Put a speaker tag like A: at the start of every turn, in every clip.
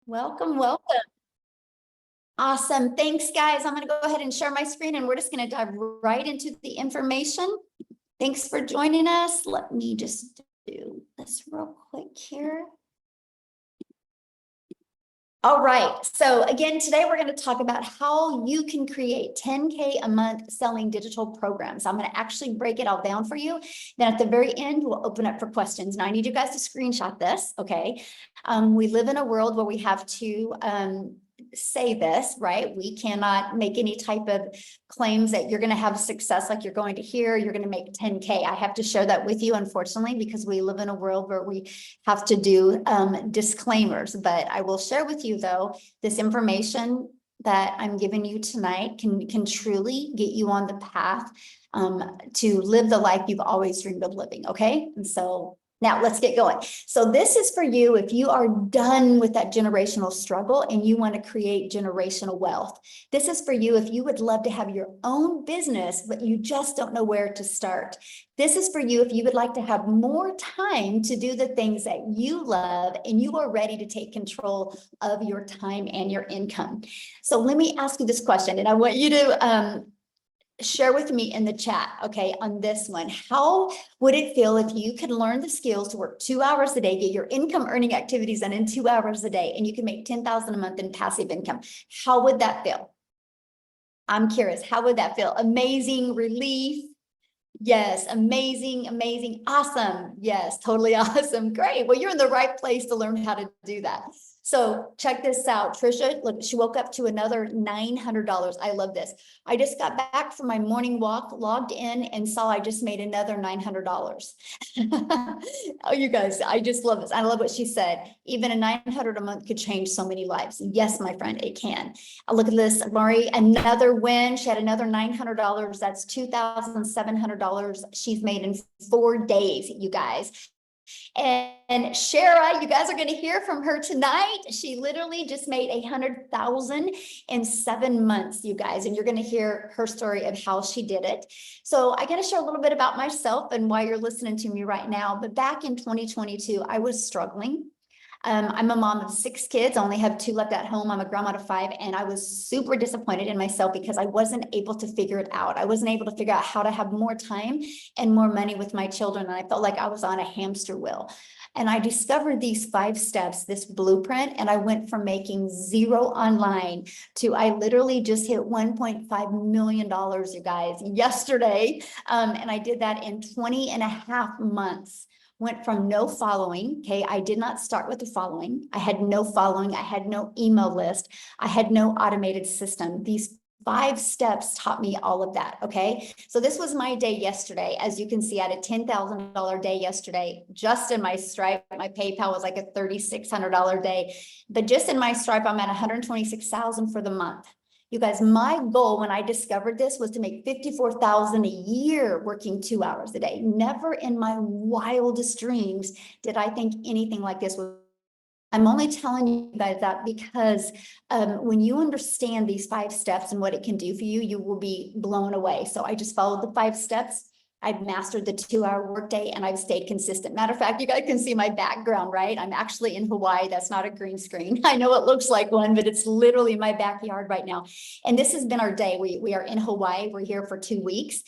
A: Welcome, welcome. Awesome. Thanks, guys. I'm going to go ahead and share my screen and we're just going to dive right into the information. Thanks for joining us. Let me just do this real quick here. All right. So again, today we're going to talk about how you can create 10K a month selling digital programs. I'm going to actually break it all down for you. Then at the very end, we'll open up for questions. Now I need you guys to screenshot this. Okay. We live in a world where we have to say this, right? We cannot make any type of claims that you're going to have success like you're going to hear, you're going to make 10K. I have to share that with you, unfortunately, because we live in a world where we have to do disclaimers. But I will share with you, though, this information that I'm giving you tonight can truly get you on the path to live the life you've always dreamed of living. Okay. And so now let's get going. So this is for you if you are done with that generational struggle and you want to create generational wealth. This is for you if you would love to have your own business, but you just don't know where to start. This is for you if you would like to have more time to do the things that you love and you are ready to take control of your time and your income. So let me ask you this question, and I want you to share with me in the chat, okay, on this one. How would it feel if you could learn the skills to work 2 hours a day, get your income earning activities done in 2 hours a day, and you can make 10,000 a month in passive income? How would that feel? I'm curious, how would that feel? Amazing, relief? Yes, amazing, amazing, awesome. Yes, totally awesome. Great. Well, you're in the right place to learn how to do that. So check this out. Trisha, look, she woke up to another $900. I love this. I just got back from my morning walk, logged in and saw I just made another $900. Oh, you guys, I just love this. I love what she said. Even a $900 a month could change so many lives. Yes, my friend, it can. Look at this, Mari, another win. She had another $900. That's $2,700 she's made in 4 days, you guys. And Shara, you guys are going to hear from her tonight. She literally just made 100,000 in 7 months, you guys, and you're going to hear her story of how she did it. So I got to share a little bit about myself and why you're listening to me right now. But back in 2022, I was struggling. I'm a mom of 6 kids. I only have 2 left at home. I'm a grandma of 5, and I was super disappointed in myself because I wasn't able to figure it out. I wasn't able to figure out how to have more time and more money with my children. And I felt like I was on a hamster wheel. And I discovered these 5 steps, this blueprint, and I went from making 0 online to I literally just hit $1.5 million, you guys, yesterday. And I did that in 20 and a half months. Went from no following. Okay. I did not start with the following. I had no following. I had no email list. I had no automated system. These 5 steps taught me all of that. Okay. So this was my day yesterday. As you can see, I had a $10,000 day yesterday, just in my Stripe. My PayPal was like a $3,600 day, but just in my Stripe, I'm at 126,000 for the month. You guys, my goal when I discovered this was to make 54,000 a year working 2 hours a day. Never in my wildest dreams did I think anything like this was. I'm only telling you guys that because when you understand these 5 steps and what it can do for you, you will be blown away. So I just followed the 5 steps. I've mastered the 2-hour workday and I've stayed consistent. Matter of fact, you guys can see my background, right? I'm actually in Hawaii. That's not a green screen. I know it looks like one, but it's literally my backyard right now. And this has been our day. We are in Hawaii. We're here for 2 weeks.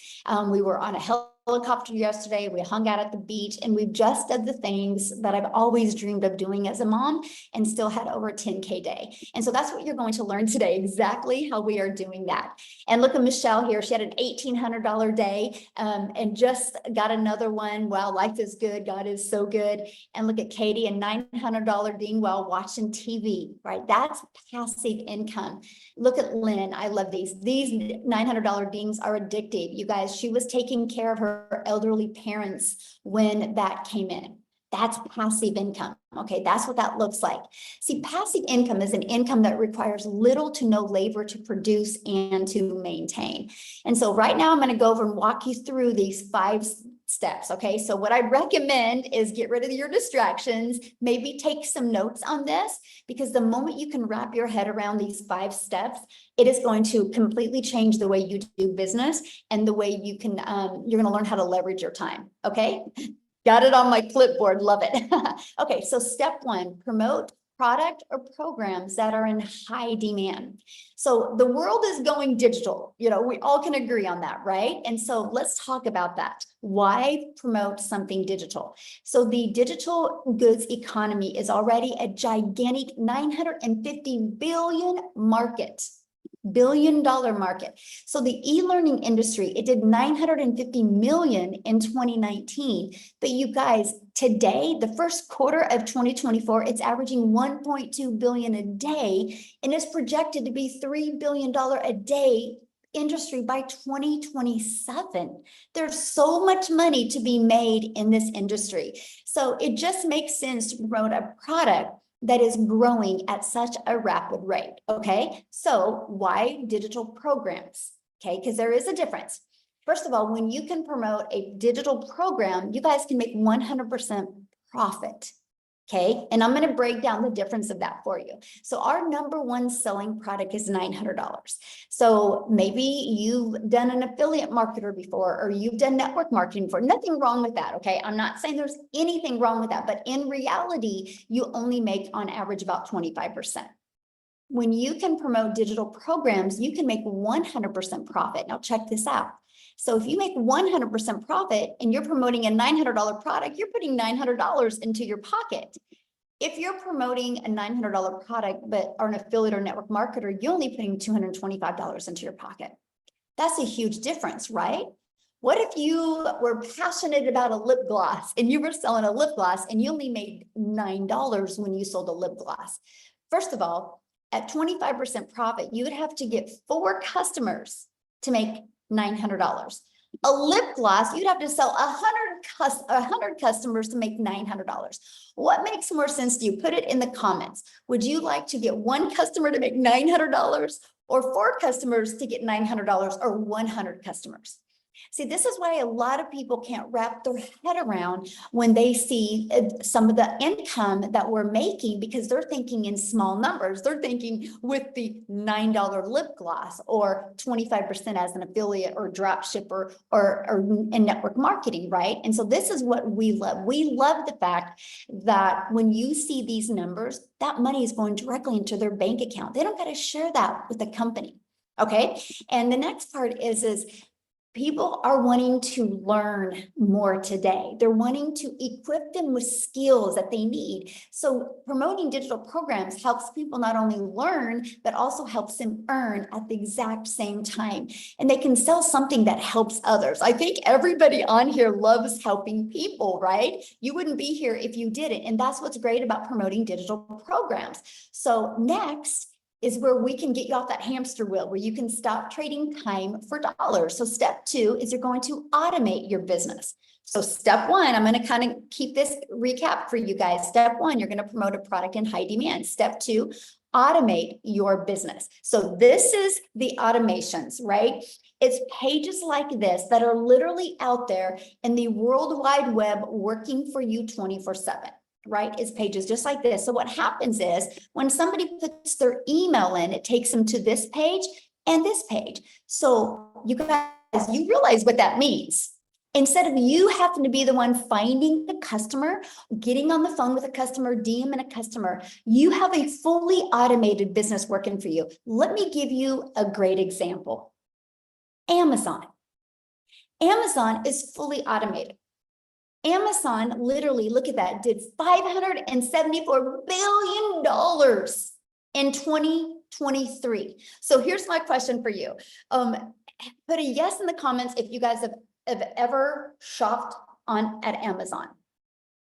A: We were on a helicopter yesterday. We hung out at the beach and we've just done the things that I've always dreamed of doing as a mom and still had over a 10K day. And so that's what you're going to learn today, exactly how we are doing that. And look at Michelle here. She had an $1,800 day and just got another one. Wow, life is good. God is so good. And look at Katie, a $900 ding while watching TV, right? That's passive income. Look at Lynn. I love these. These $900 dings are addictive. You guys, she was taking care of her elderly parents when that came in. That's passive income. Okay, that's what that looks like. See, passive income is an income that requires little to no labor to produce and to maintain. And so right now I'm going to go over and walk you through these 5 steps. Okay, so what I recommend is get rid of your distractions, maybe take some notes on this, because the moment you can wrap your head around these 5 steps, it is going to completely change the way you do business and the way you can, you're going to learn how to leverage your time. Okay. Got it on my clipboard. Love it. Okay. So step 1, promote product or programs that are in high demand. So the world is going digital. You know, we all can agree on that, right? And so let's talk about that. Why promote something digital? So the digital goods economy is already a gigantic 950 billion market. Billion-dollar market. So the e-learning industry, it did 950 million in 2019. But you guys, today, the first quarter of 2024, it's averaging 1.2 billion a day, and it's projected to be $3 billion a day industry by 2027. There's so much money to be made in this industry. So it just makes sense to promote a product that is growing at such a rapid rate, okay? So why digital programs, okay? Because there is a difference. First of all, when you can promote a digital program, you guys can make 100% profit, okay? And I'm gonna break down the difference of that for you. So our number one selling product is $900. So maybe you've done an affiliate marketer before, or you've done network marketing before. Nothing wrong with that, okay? I'm not saying there's anything wrong with that, but in reality, you only make on average about 25%. When you can promote digital programs, you can make 100% profit. Now check this out. So if you make 100% profit and you're promoting a $900 product, you're putting $900 into your pocket. If you're promoting a $900 product, but are an affiliate or network marketer, you're only putting $225 into your pocket. That's a huge difference, right? What if you were passionate about a lip gloss and you were selling a lip gloss and you only made $9 when you sold a lip gloss? First of all, at 25% profit, you would have to get 4 customers to make $900. A lip gloss, you'd have to sell 100 customers to make $900. What makes more sense to you? Put it in the comments. Would you like to get 1 customer to make $900, or 4 customers to get $900, or 100 customers? See, this is why a lot of people can't wrap their head around when they see some of the income that we're making, because they're thinking in small numbers. They're thinking with the $9 lip gloss, or 25% as an affiliate or drop shipper, or in network marketing, right? And so this is what we love. We love the fact that when you see these numbers, that money is going directly into their bank account. They don't got to share that with the company, okay? And the next part is people are wanting to learn more today. They're wanting to equip them with skills that they need. So promoting digital programs helps people not only learn, but also helps them earn at the exact same time. And they can sell something that helps others. I think everybody on here loves helping people, right? You wouldn't be here if you didn't. And that's what's great about promoting digital programs. So next is where we can get you off that hamster wheel, where you can stop trading time for dollars. So step 2 is you're going to automate your business. So step 1, I'm going to kind of keep this recap for you guys. Step 1, you're going to promote a product in high demand. Step 2, automate your business. So this is the automations, right? It's pages like this that are literally out there in the World Wide Web working for you 24/7. Right? It's pages just like this. So what happens is when somebody puts their email in, it takes them to this page and this page. So you guys, you realize what that means. Instead of you having to be the one finding the customer, getting on the phone with a customer, DMing a customer, you have a fully automated business working for you. Let me give you a great example. Amazon. Amazon is fully automated. Amazon literally, look at that, did $574 billion in 2023. So here's my question for you. Put a yes in the comments if you guys have ever shopped at Amazon.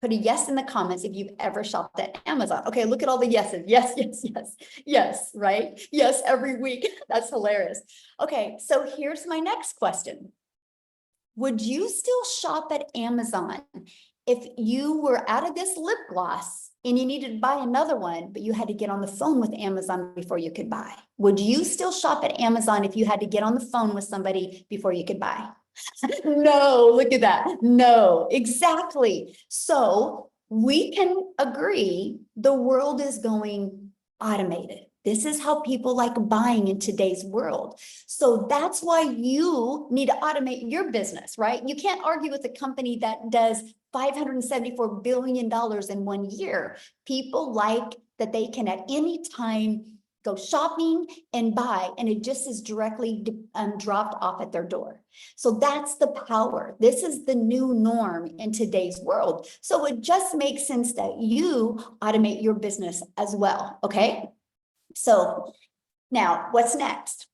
A: Put a yes in the comments if you've ever shopped at Amazon. Okay, look at all the yeses. Yes, yes, yes, yes, right? Yes, every week. That's hilarious. Okay, so here's my next question. Would you still shop at Amazon if you were out of this lip gloss and you needed to buy another one, but you had to get on the phone with Amazon before you could buy? Would you still shop at Amazon if you had to get on the phone with somebody before you could buy? No, look at that. No, exactly. So we can agree the world is going automated. This is how people like buying in today's world. So that's why you need to automate your business, right? You can't argue with a company that does $574 billion in 1 year. People like that they can at any time go shopping and buy, and it just is directly dropped off at their door. So that's the power. This is the new norm in today's world. So it just makes sense that you automate your business as well, okay? So now what's next?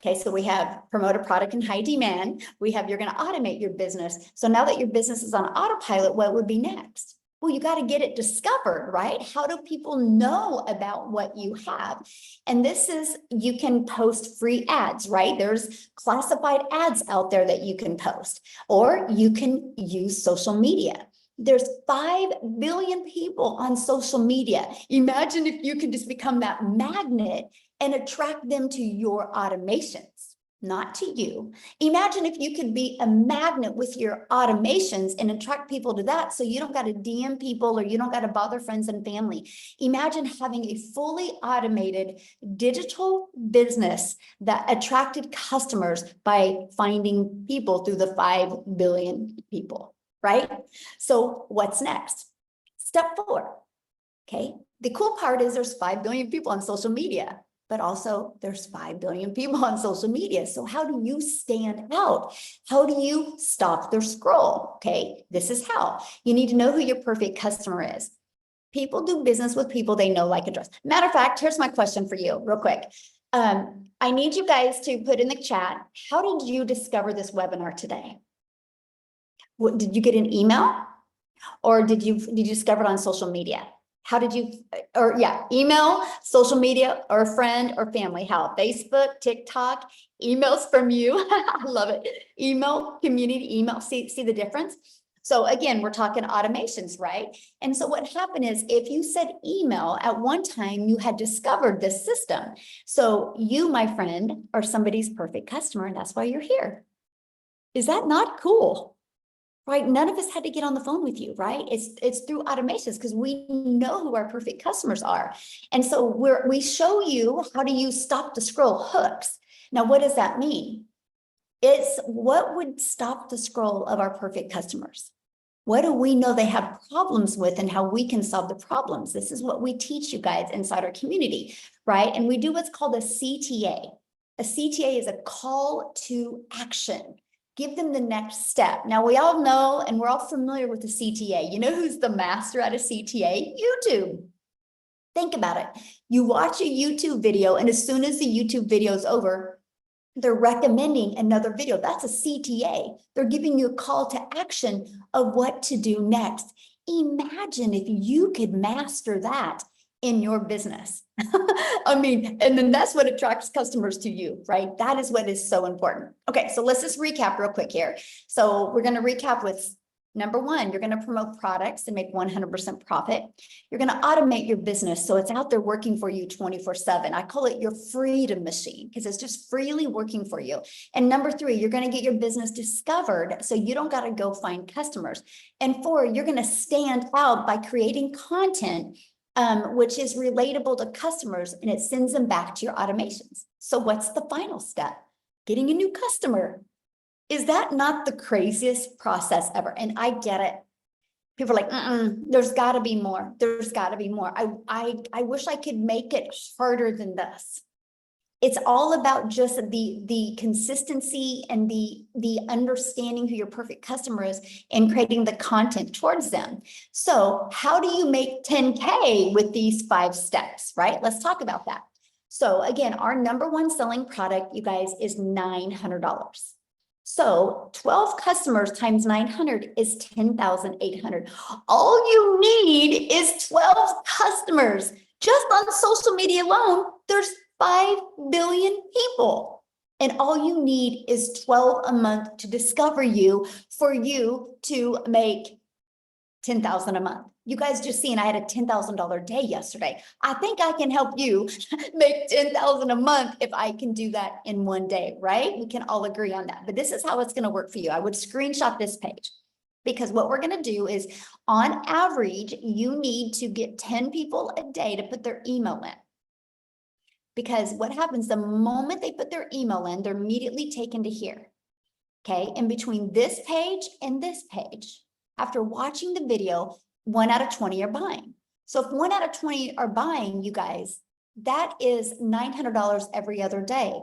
A: Okay, so we have promote a product in high demand. We have you're going to automate your business. So now that your business is on autopilot, what would be next? Well, you got to get it discovered, right? How do people know about what you have? And this is, you can post free ads, right? There's classified ads out there that you can post, or you can use social media. There's 5 billion people on social media. Imagine if you can just become that magnet and attract them to your automations, not to you. Imagine if you could be a magnet with your automations and attract people to that, so you don't got to DM people or you don't got to bother friends and family. Imagine having a fully automated digital business that attracted customers by finding people through the 5 billion people, right? So what's next? Step 4, okay? The cool part is there's 5 billion people on social media, but also there's 5 billion people on social media. So how do you stand out? How do you stop their scroll? Okay, this is how. You need to know who your perfect customer is. People do business with people they know, like, and trust. Matter of fact, here's my question for you real quick. I need you guys to put in the chat, how did you discover this webinar today? What, did you get an email? Or did you discover it on social media? How did you, or yeah, email, social media, or a friend or family? How? Facebook, TikTok, emails from you. I love it. Email, community email. See the difference? So again, we're talking automations, right? And so what happened is, if you said email, at one time you had discovered this system. So you, my friend, are somebody's perfect customer, and that's why you're here. Is that not cool? Right? None of us had to get on the phone with you, right? It's through automations, because we know who our perfect customers are. And so we show you how to use stop the scroll hooks. Now, what does that mean? It's what would stop the scroll of our perfect customers. What do we know they have problems with, and how we can solve the problems? This is what we teach you guys inside our community, right? And we do what's called a CTA. A CTA is a call to action. Give them the next step. Now, we all know, and we're all familiar with the CTA. You know who's the master at a CTA? YouTube. Think about it. You watch a YouTube video, and as soon as the YouTube video is over, they're recommending another video. That's a CTA. They're giving you a call to action of what to do next. Imagine if you could master that in your business. I mean, and then that's what attracts customers to you, right? That is what is so important. Okay, so let's just recap real quick here. So we're going to recap with number 1, you're going to promote products and make 100% profit. You're going to automate your business so it's out there working for you 24/7. I call it your freedom machine, because it's just freely working for you. And number 3, you're going to get your business discovered so you don't got to go find customers. And 4, you're going to stand out by creating content which is relatable to customers, and it sends them back to your automations. So what's the final step? Getting a new customer. Is that not the craziest process ever? And I get it. People are like, there's got to be more. There's got to be more. I wish I could make it harder than this. It's all about just the consistency and the understanding who your perfect customer is and creating the content towards them. So how do you make 10K with these 5 steps, right? Let's talk about that. So again, our number 1 selling product, you guys, is $900. So 12 customers times 900 is 10,800. All you need is 12 customers. Just on social media alone, there's 5 billion people. And all you need is 12 a month to discover you, for you to make 10,000 a month. You guys just seen I had a $10,000 day yesterday. I think I can help you make 10,000 a month if I can do that in one day, right? We can all agree on that. But this is how it's going to work for you. I would screenshot this page, because what we're going to do is, on average, you need to get 10 people a day to put their email in. Because what happens the moment they put their email in, they're immediately taken to here. Okay, in between this page and this page, after watching the video, 1 out of 20 are buying. So if 1 out of 20 are buying, you guys, that is $900 every other day.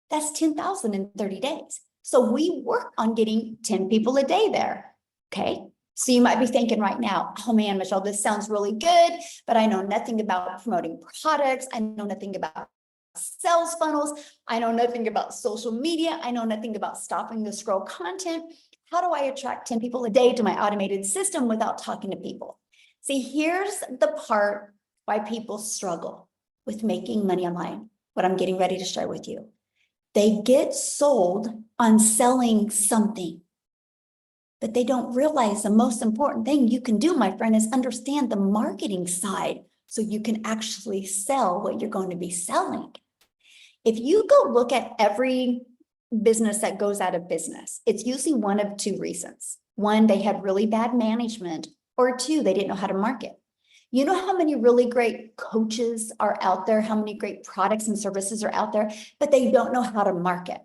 A: That's 10,000 in 30 days. So we work on getting 10 people a day there. Okay. So you might be thinking right now, oh man, Michelle, this sounds really good, but I know nothing about promoting products. I know nothing about sales funnels. I know nothing about social media. I know nothing about stopping the scroll content. How do I attract 10 people a day to my automated system without talking to people? See, here's the part why people struggle with making money online, what I'm getting ready to share with you. They get sold on selling something, but they don't realize the most important thing you can do, my friend, is understand the marketing side so you can actually sell what you're going to be selling. If you go look at every business that goes out of business, it's usually one of two reasons. One, they had really bad management, or two, they didn't know how to market. You know how many really great coaches are out there, how many great products and services are out there, but they don't know how to market.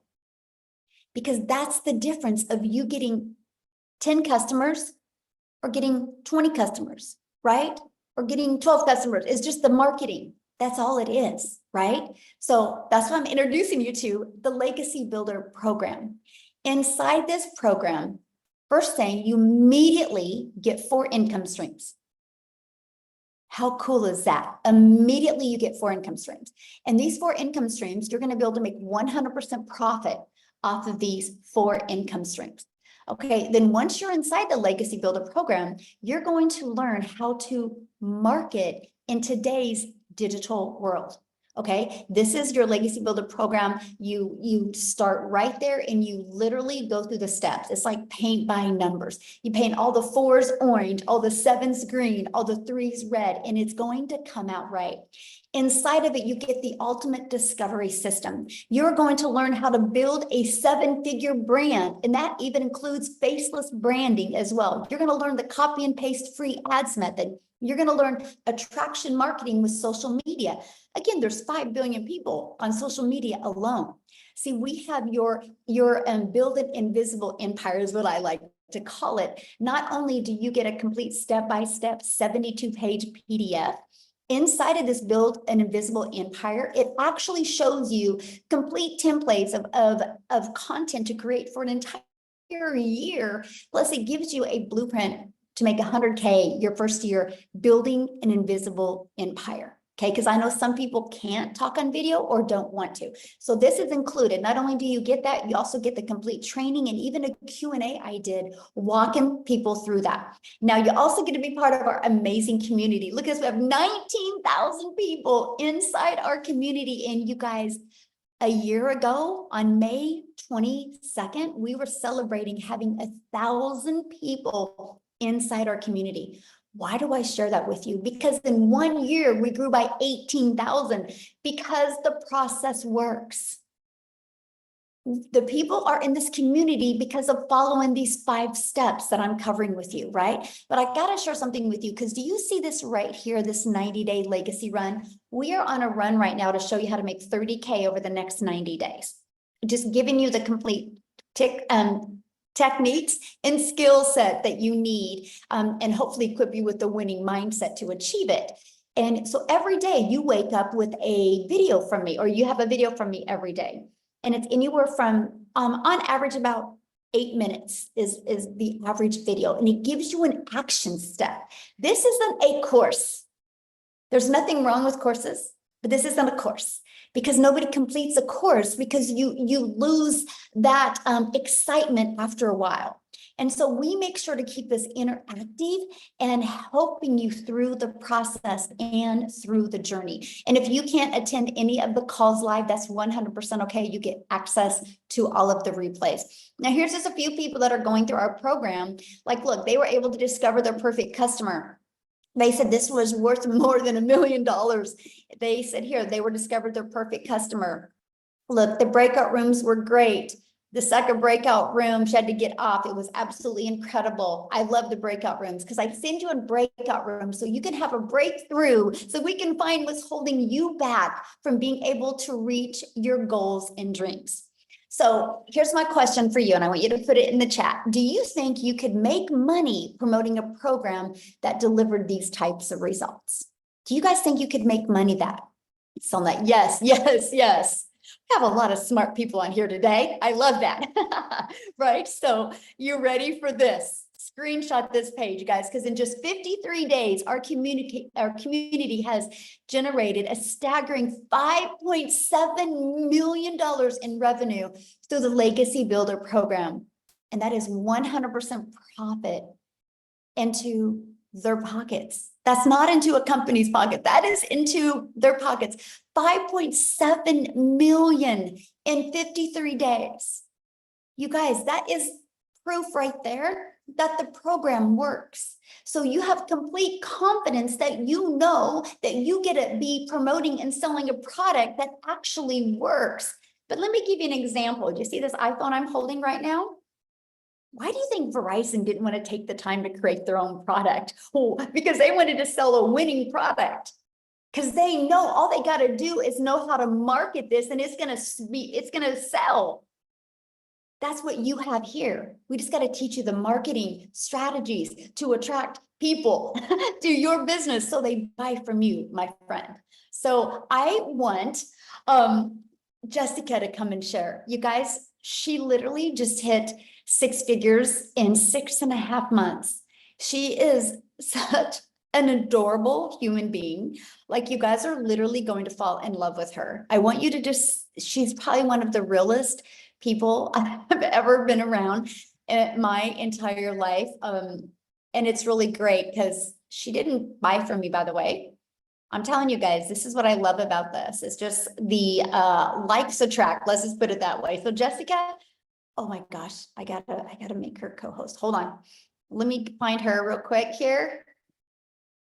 A: Because that's the difference of you getting 10 customers or getting 20 customers, right? Or getting 12 customers. It's just the marketing. That's all it is, right? So that's why I'm introducing you to the Legacy Builder program. Inside this program, first thing, you immediately get 4 income streams. How cool is that? Immediately you get 4 income streams. And these 4 income streams, you're going to be able to make 100% profit off of these 4 income streams. Okay, then once you're inside the Legacy Builder program, you're going to learn how to market in today's digital world. Okay, this is your Legacy Builder program. You start right there and you literally go through the steps. It's like paint by numbers. You paint all the 4s orange, all the 7s green, all the 3s red, and it's going to come out right. Inside of it, you get the ultimate discovery system. You're going to learn how to build a 7-figure brand, and that even includes faceless branding as well. You're going to learn the copy and paste free ads method. You're going to learn attraction marketing with social media. Again, there's 5 billion people on social media alone. See, we have your build an invisible empire is what I like to call it. Not only do you get a complete step-by-step 72-page PDF, inside of this Build an Invisible Empire, it actually shows you complete templates of content to create for an entire year. Plus, it gives you a blueprint to make 100K your first year building an invisible empire. Okay, because I know some people can't talk on video or don't want to. So this is included. Not only do you get that, you also get the complete training and even a Q&A I did walking people through that. Now you also get to be part of our amazing community. Look at this, we have 19,000 people inside our community. And you guys, a year ago on May 22nd, we were celebrating having 1,000 people inside our community. Why do I share that with you? Because in 1 year, we grew by 18,000 because the process works. The people are in this community because of following these 5 steps that I'm covering with you, right? But I got to share something with you because do you see this right here, this 90-day legacy run? We are on a run right now to show you how to make 30K over the next 90 days. Just giving you the complete techniques and skill set that you need and hopefully equip you with the winning mindset to achieve it. And so every day you wake up with a video from me, or you have a video from me every day. And it's anywhere from, on average, about 8 minutes is the average video. And it gives you an action step. This isn't a course. There's nothing wrong with courses, but this isn't a course. Because nobody completes a course because you lose that excitement after a while. And so we make sure to keep this interactive and helping you through the process and through the journey. And if you can't attend any of the calls live, that's 100% okay. You get access to all of the replays. Now, here's just a few people that are going through our program. Like, look, they were able to discover their perfect customer. They said this was worth more than $1 million. They said here, they were discovered their perfect customer. Look, the breakout rooms were great. The second breakout room, she had to get off. It was absolutely incredible. I love the breakout rooms because I send you in breakout rooms so you can have a breakthrough so we can find what's holding you back from being able to reach your goals and dreams. So here's my question for you, and I want you to put it in the chat. Do you think you could make money promoting a program that delivered these types of results? Do you guys think you could make money that? So I'm like, yes, yes, yes. We have a lot of smart people on here today. I love that. Right? So you ready for this? Screenshot this page, guys, because in just 53 days, our community has generated a staggering $5.7 million in revenue through the Legacy Builder program. And that is 100% profit into their pockets. That's not into a company's pocket. That is into their pockets. 5.7 million in 53 days. You guys, that is proof right there that the program works. So you have complete confidence that you know that you get to be promoting and selling a product that actually works. But let me give you an example. Do you see this iPhone I'm holding right now? Why do you think Verizon didn't want to take the time to create their own product? Oh, because they wanted to sell a winning product. Because they know all they got to do is know how to market this, and it's gonna sell. That's what you have here. We just got to teach you the marketing strategies to attract people to your business so they buy from you, my friend. So I want Jessica to come and share. You guys, she literally just hit 6 figures in 6.5 months. She is such an adorable human being. Like, you guys are literally going to fall in love with her. I want you to just, she's probably one of the realest people I've ever been around in my entire life. And it's really great because she didn't buy from me, by the way. I'm telling you guys, this is what I love about this. It's just the likes attract. Let's just put it that way. So Jessica, oh my gosh, I gotta make her co-host. Hold on. Let me find her real quick here.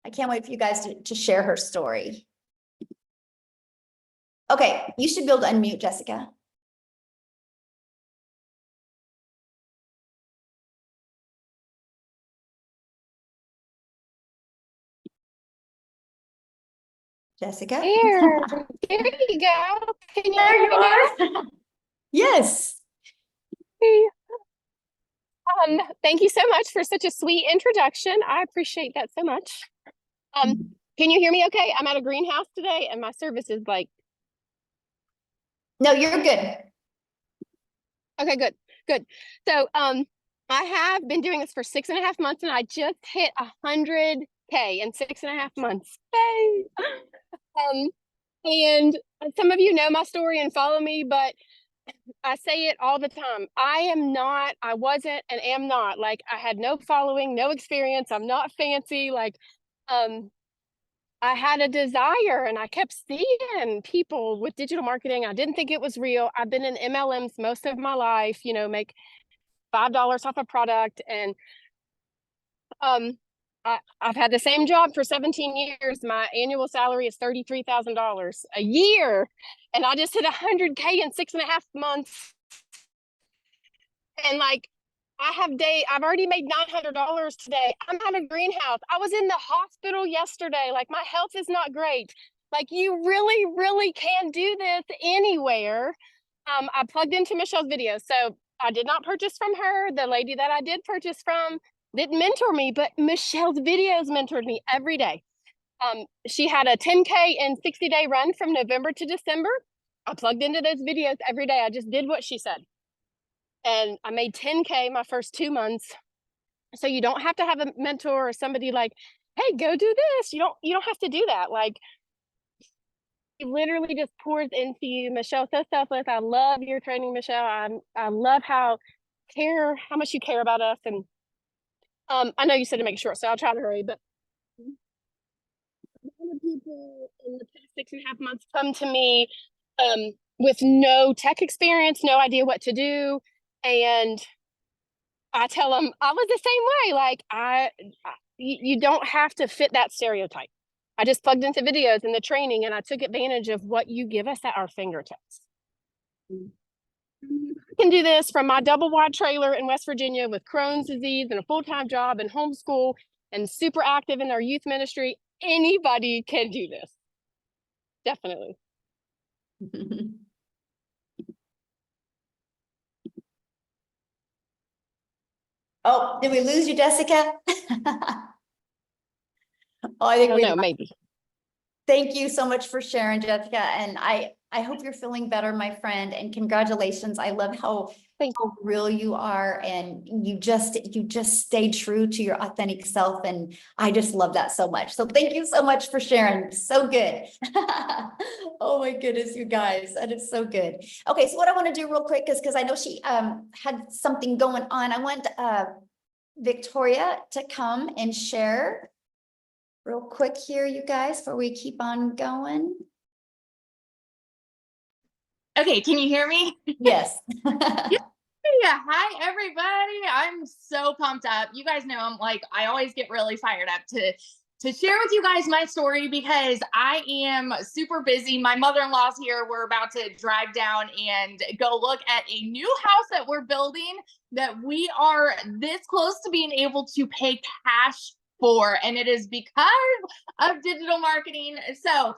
A: I can't wait for you guys to share her story. Okay, you should be able to unmute, Jessica. Jessica?
B: There you go. Can you
A: There
B: hear
A: you
B: me now?
A: are. Yes.
B: Hey. Thank you so much for such a sweet introduction. I appreciate that so much. Can you hear me okay? I'm at a greenhouse today and my service is like,
A: No, you're good.
B: okay, good. So, I have been doing this for 6.5 months and I just hit 100K in 6.5 months. Yay! And some of you know my story and follow me, but I say it all the time. I wasn't and am not. Like, I had no following, no experience. I'm not fancy. Like, I had a desire and I kept seeing people with digital marketing. I didn't think it was real. I've been in MLMs most of my life, make $5 off a product. And I've had the same job for 17 years. My annual salary is $33,000 a year. And I just hit 100K in 6.5 months. And like, I've already made $900 today. I'm at a greenhouse. I was in the hospital yesterday. Like, my health is not great. Like, you really, really can do this anywhere. I plugged into Michelle's video. So I did not purchase from her. The lady that I did purchase from didn't mentor me, but Michelle's videos mentored me every day. She had a 10K and 60-day run from November to December. I plugged into those videos every day. I just did what she said. And I made 10K my first 2 months. So you don't have to have a mentor or somebody like, hey, go do this. You don't have to do that. Like, it literally just pours into you. Michelle's so selfless. I love your training, Michelle. I love how much you care about us. And I know you said to make it short, so I'll try to hurry, but a lot of people in the past 6.5 months come to me with no tech experience, no idea what to do. And I tell them I was the same way. Like, you don't have to fit that stereotype. I just plugged into videos and the training and I took advantage of what you give us at our fingertips. I can do this from my double wide trailer in West Virginia with Crohn's disease and a full-time job and homeschool and super active in our youth ministry. Anybody can do this. Definitely.
A: Oh, did we lose you, Jessica? Oh, I
B: I
A: think
B: don't
A: we
B: know, maybe.
A: Thank you so much for sharing, Jessica. And I hope you're feeling better, my friend, and congratulations. I love
B: Thank
A: how real you are, and you just stay true to your authentic self. And I just love that so much. So thank you so much for sharing. So good. Oh my goodness, you guys, that is so good. Okay, so what I want to do real quick is because I know she had something going on. I want Victoria to come and share real quick here, you guys, before we keep on going.
C: Okay, can you hear me?
A: Yes.
C: Yeah, hi everybody. I'm so pumped up. You guys know I always get really fired up to share with you guys my story because I am super busy. My mother-in-law's here. We're about to drive down and go look at a new house that we're building that we are this close to being able to pay cash for, and it is because of digital marketing. So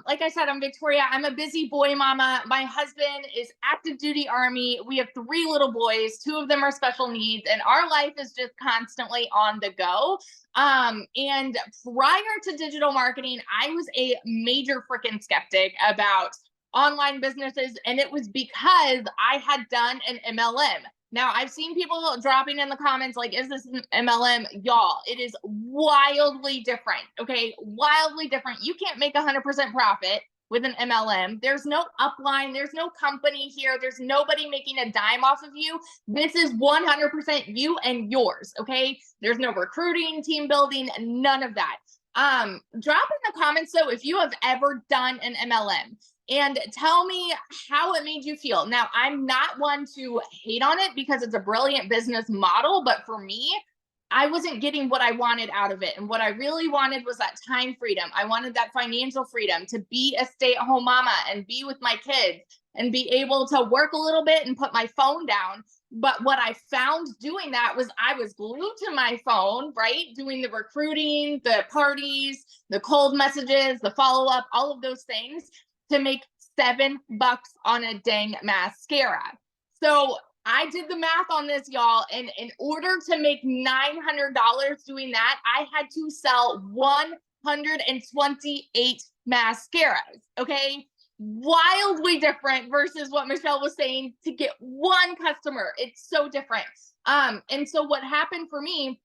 C: like I said, I'm Victoria. I'm a busy boy mama. My husband is active duty Army. We have 3 little boys. 2 of them are special needs, and our life is just constantly on the go. And prior to digital marketing, I was a major freaking skeptic about online businesses, and it was because I had done an MLM. Now, I've seen people dropping in the comments like, is this an MLM? Y'all, it is wildly different, okay? Wildly different. You can't make 100% profit with an MLM. There's no upline. There's no company here. There's nobody making a dime off of you. This is 100% you and yours, okay? There's no recruiting, team building, none of that. Drop in the comments, though, if you have ever done an MLM. And tell me how it made you feel. Now, I'm not one to hate on it because it's a brilliant business model, but for me, I wasn't getting what I wanted out of it. And what I really wanted was that time freedom. I wanted that financial freedom to be a stay-at-home mama and be with my kids and be able to work a little bit and put my phone down. But what I found doing that was I was glued to my phone, right? Doing the recruiting, the parties, the cold messages, the follow-up, all of those things to make $7 on a dang mascara. So I did the math on this, y'all. And in order to make $900 doing that, I had to sell 128 mascaras. Okay. Wildly different versus what Michelle was saying to get one customer. It's so different. And so what happened for me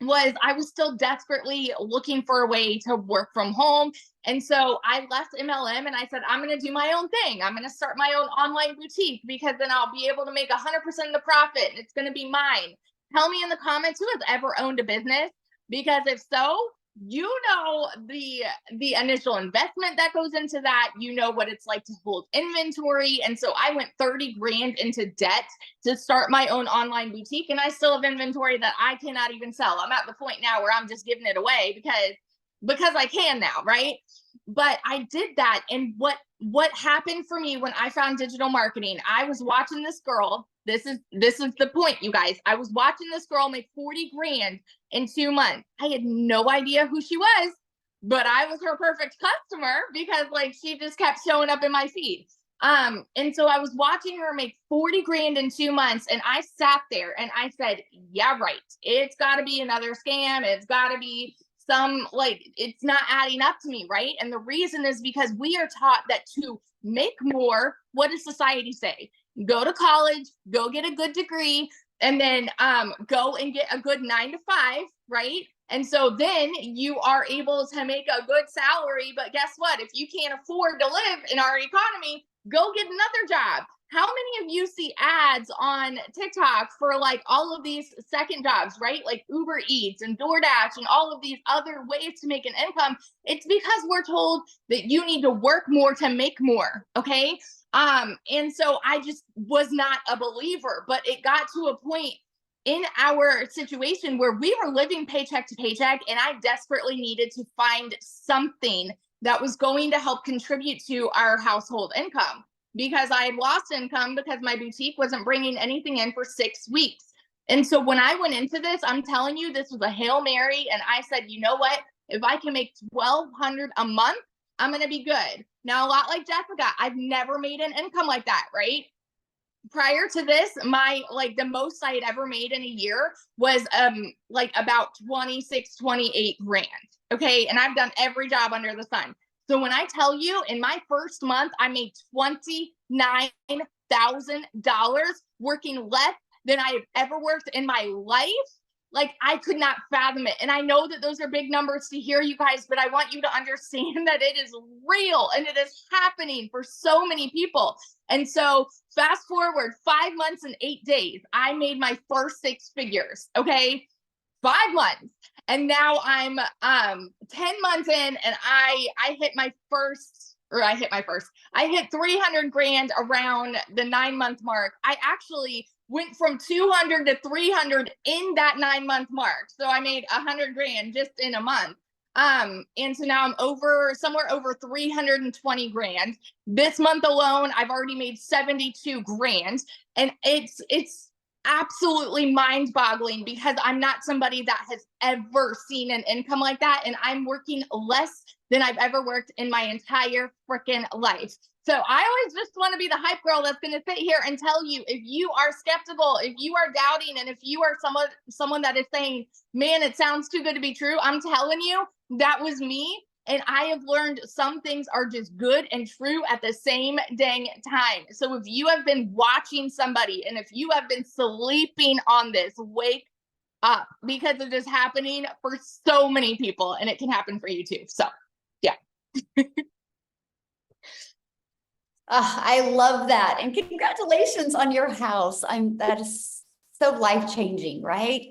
C: was I was still desperately looking for a way to work from home. And so I left MLM and I said, I'm going to do my own thing. I'm going to start my own online boutique because then I'll be able to make 100% of the profit and it's going to be mine. Tell me in the comments who has ever owned a business, because if so, you know the initial investment that goes into that. You know what it's like to hold inventory. And so I went 30 grand into debt to start my own online boutique, and I still have inventory that I cannot even sell. I'm at the point now where I'm just giving it away because I can now, right? But I did that. And what happened for me when I found digital marketing, I was watching this girl. This is the point, you guys. I was watching this girl make 40 grand in 2 months. I had no idea who she was, but I was her perfect customer because she just kept showing up in my feed. And so I was watching her make 40 grand in 2 months, and I sat there and I said, yeah, right. It's got to be another scam. It's got to be it's not adding up to me, right? And the reason is because we are taught that to make more, what does society say? Go to college, go get a good degree, and then go and get a good 9-to-5, right? And so then you are able to make a good salary. But guess what? If you can't afford to live in our economy, go get another job. How many of you see ads on TikTok for all of these second jobs, right? Like Uber Eats and DoorDash and all of these other ways to make an income. It's because we're told that you need to work more to make more. Okay. And so I just was not a believer, but it got to a point in our situation where we were living paycheck to paycheck, and I desperately needed to find something that was going to help contribute to our household income, because I had lost income because my boutique wasn't bringing anything in for 6 weeks. And so when I went into this, I'm telling you, this was a Hail Mary. And I said, you know what? If I can make $1,200 a month, I'm going to be good. Now, a lot like Jessica, I've never made an income like that, right? prior to this, like the most I had ever made in a year was like about 26, 28 grand. Okay. And I've done every job under the sun. So when I tell you in my first month, I made $29,000 working less than I have ever worked in my life. Like I could not fathom it. And I know that those are big numbers to hear, you guys, but I want you to understand that it is real and it is happening for so many people. And so fast forward 5 months and 8 days, I made my first 6 figures. Okay. 5 months. And now I'm 10 months in and I hit my first, I hit 300 grand around the 9-month mark. I actually went from 200 to 300 in that 9-month mark. So I made 100 grand just in a month. And so now I'm somewhere over 320 grand. This month alone, I've already made 72 grand. And it's absolutely mind-boggling because I'm not somebody that has ever seen an income like that. And I'm working less than I've ever worked in my entire freaking life. So I always just want to be the hype girl that's going to sit here and tell you, if you are skeptical, if you are doubting, and if you are someone that is saying, man, it sounds too good to be true, I'm telling you, that was me. And I have learned some things are just good and true at the same dang time. So if you have been watching somebody and if you have been sleeping on this, wake up, because it is happening for so many people and it can happen for you too. So yeah.
A: I love that. And congratulations on your house. That is so life-changing, right?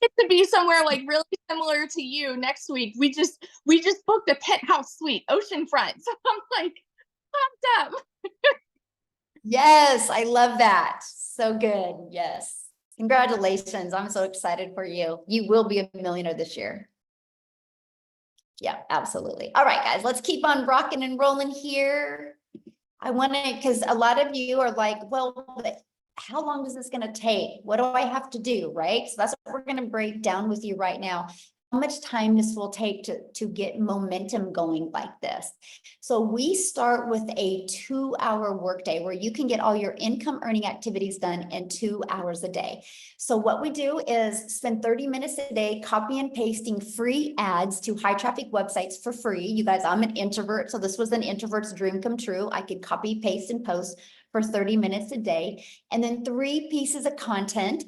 C: Get to be somewhere like really similar to you next week. We just booked a penthouse suite, oceanfront. So I'm like pumped up.
A: Yes, I love that. So good. Yes. Congratulations. I'm so excited for you. You will be a millionaire this year. Yeah, absolutely. All right, guys, let's keep on rocking and rolling here. I want to, because a lot of you are like, well, but how long is this going to take? What do I have to do? Right. So that's what we're going to break down with you right now. How much time this will take to get momentum going like this. So we start with a 2-hour workday where you can get all your income earning activities done in 2 hours a day. So what we do is spend 30 minutes a day copy and pasting free ads to high traffic websites for free. You guys, I'm an introvert, so this was an introvert's dream come true. I could copy, paste, and post for 30 minutes a day. And then 3 pieces of content,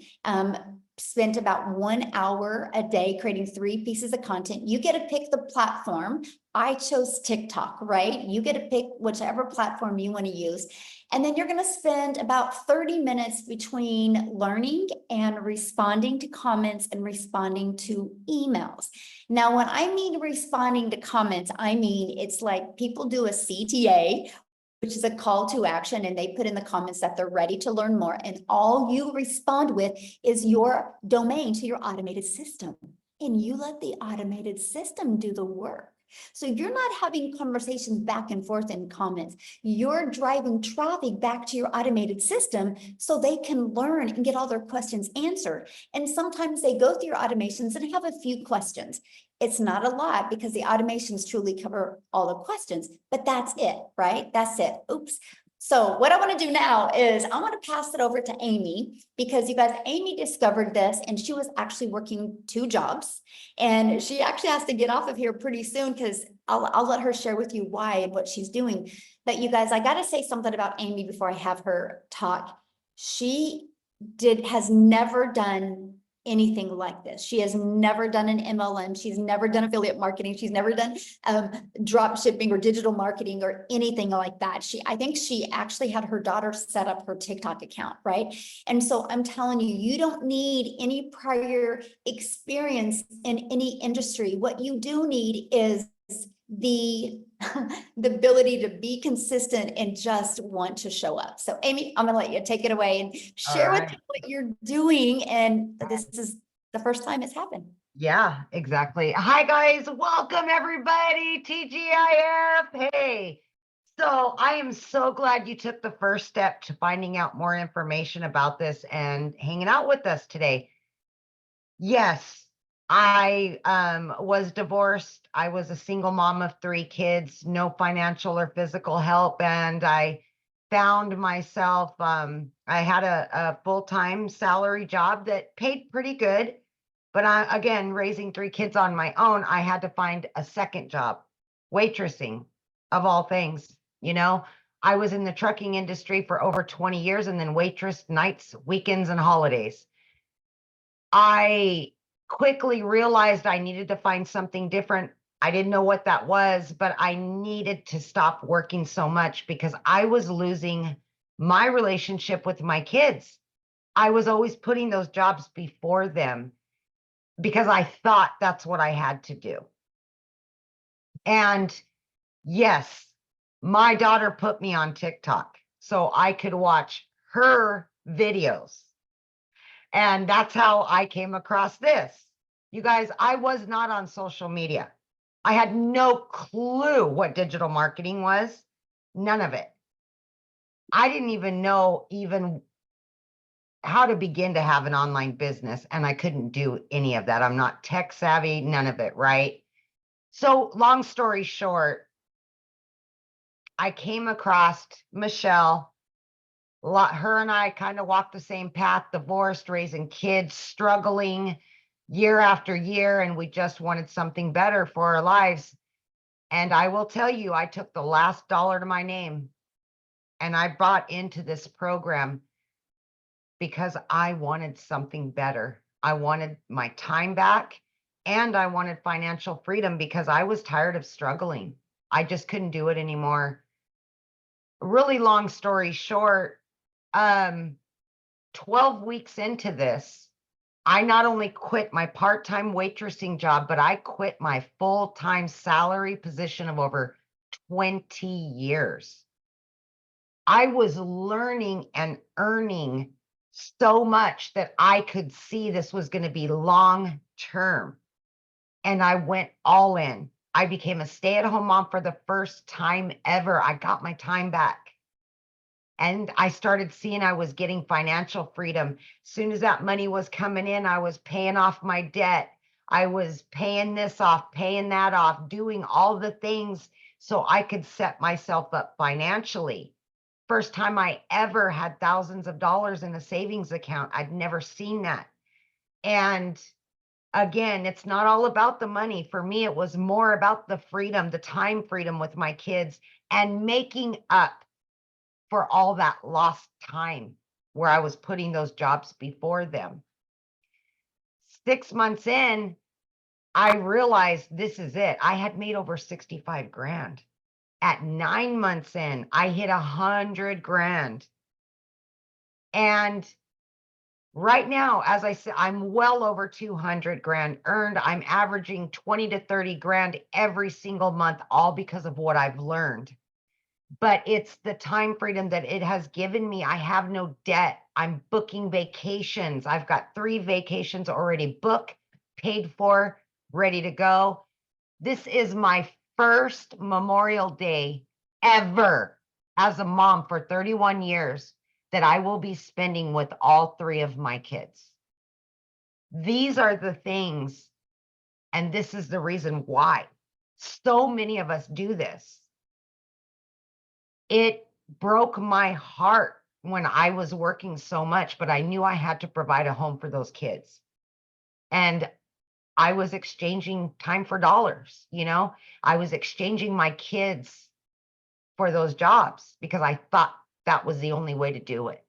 A: spent about 1 hour a day creating 3 pieces of content. You get to pick the platform. I chose TikTok, right? You get to pick whichever platform you want to use. And then you're going to spend about 30 minutes between learning and responding to comments and responding to emails. Now, when I mean responding to comments, I mean, it's like people do a CTA, which is a call to action, and they put in the comments that they're ready to learn more. And all you respond with is your domain to your automated system. And you let the automated system do the work. So you're not having conversations back and forth in comments. You're driving traffic back to your automated system so they can learn and get all their questions answered. And sometimes they go through your automations and have a few questions. It's not a lot because the automations truly cover all the questions, but that's it, right? That's it. Oops. So what I want to do now is I want to pass it over to Amy, because you guys, Amy discovered this and she was actually working 2 jobs, and she actually has to get off of here pretty soon because I'll let her share with you why and what she's doing. But you guys, I got to say something about Amy before I have her talk. She has never done anything like this. She has never done an MLM. She's never done affiliate marketing. She's never done drop shipping or digital marketing or anything like that. I think she actually had her daughter set up her TikTok account, right? And so I'm telling you, you don't need any prior experience in any industry. What you do need is the ability to be consistent and just want to show up. So Amy, I'm gonna let you take it away and share with me what you're doing. And this is the first time it's happened.
D: Yeah, exactly. Hi guys, welcome everybody, TGIF. Hey, so I am so glad you took the first step to finding out more information about this and hanging out with us today. Yes, I was divorced. I was a single mom of 3 kids, no financial or physical help. And I found myself, I had a full-time salary job that paid pretty good. But again, raising 3 kids on my own, I had to find a second job, waitressing of all things. I was in the trucking industry for over 20 years and then waitress nights, weekends, and holidays. I quickly realized I needed to find something different. I didn't know what that was, but I needed to stop working so much because I was losing my relationship with my kids. I was always putting those jobs before them because I thought that's what I had to do. And yes, my daughter put me on TikTok so I could watch her videos. And that's how I came across this. You guys, I was not on social media. I had no clue what digital marketing was. None of it. I didn't even know how to begin to have an online business, and I couldn't do any of that. I'm not tech savvy, none of it, right? So long story short, I came across Michelle. Her and I kind of walked the same path, divorced, raising kids, struggling year after year, and we just wanted something better for our lives. And I will tell you, I took the last dollar to my name and I bought into this program because I wanted something better. I wanted my time back and I wanted financial freedom because I was tired of struggling. I just couldn't do it anymore. Really long story short, 12 weeks into this, I not only quit my part-time waitressing job, but I quit my full-time salary position of over 20 years. I was learning and earning so much that I could see this was going to be long term. And I went all in. I became a stay-at-home mom for the first time ever. I got my time back. And I started seeing I was getting financial freedom. As soon as that money was coming in, I was paying off my debt. I was paying this off, paying that off, doing all the things so I could set myself up financially. First time I ever had thousands of dollars in a savings account. I'd never seen that. And again, it's not all about the money. For me, it was more about the freedom, the time freedom with my kids and making up for all that lost time where I was putting those jobs before them. 6 months in, I realized this is it. I had made over 65 grand. At 9 months in, I hit 100 grand. And right now, as I said, I'm well over 200 grand earned. I'm averaging 20 to 30 grand every single month, all because of what I've learned. But it's the time freedom that it has given me. I have no debt. I'm booking vacations. I've got 3 vacations already booked, paid for, ready to go. This is my first Memorial Day ever as a mom for 31 years that I will be spending with all 3 of my kids. These are the things, and this is the reason why so many of us do this. It broke my heart when I was working so much, but I knew I had to provide a home for those kids. And I was exchanging time for dollars, I was exchanging my kids for those jobs because I thought that was the only way to do it.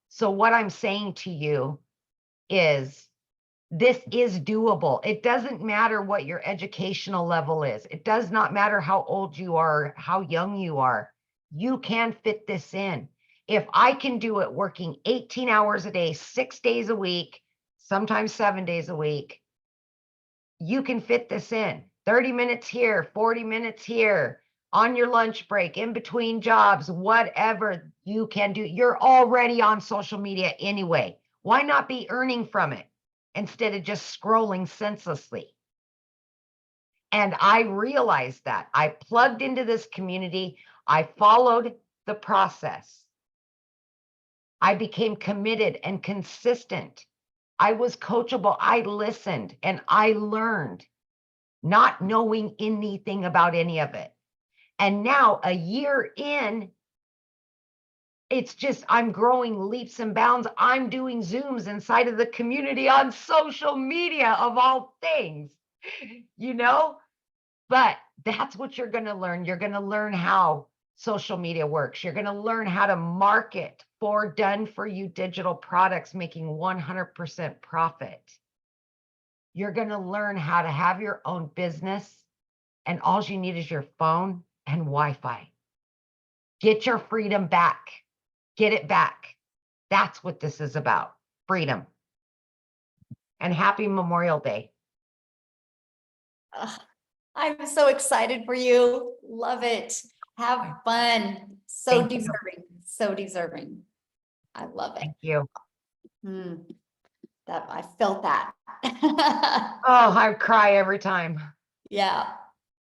D: So what I'm saying to you is this is doable. It doesn't matter what your educational level is. It does not matter how old you are, how young you are. You can fit this in. If I can do it working 18 hours a day, 6 days a week, sometimes 7 days a week, you can fit this in. 30 minutes here, 40 minutes here, on your lunch break, in between jobs, whatever you can do. You're already on social media anyway. Why not be earning from it instead of just scrolling senselessly? And I realized that. I plugged into this community. I followed the process. I became committed and consistent. I was coachable. I listened and I learned, not knowing anything about any of it. And now, a year in, it's just, I'm growing leaps and bounds. I'm doing Zooms inside of the community on social media of all things, you know? But that's what you're going to learn. You're going to learn how social media works. You're going to learn how to market for done for you digital products, making 100% profit. You're going to learn how to have your own business, and all you need is your phone and Wi-Fi. Get your freedom back. Get it back. That's what this is about. Freedom. And happy Memorial Day.
A: Ugh, I'm so excited for you. Love it. Have fun. So
D: Thank you.
A: deserving. So deserving. I love it.
D: Thank you.
A: That I felt that.
D: Oh, I cry every time.
A: Yeah,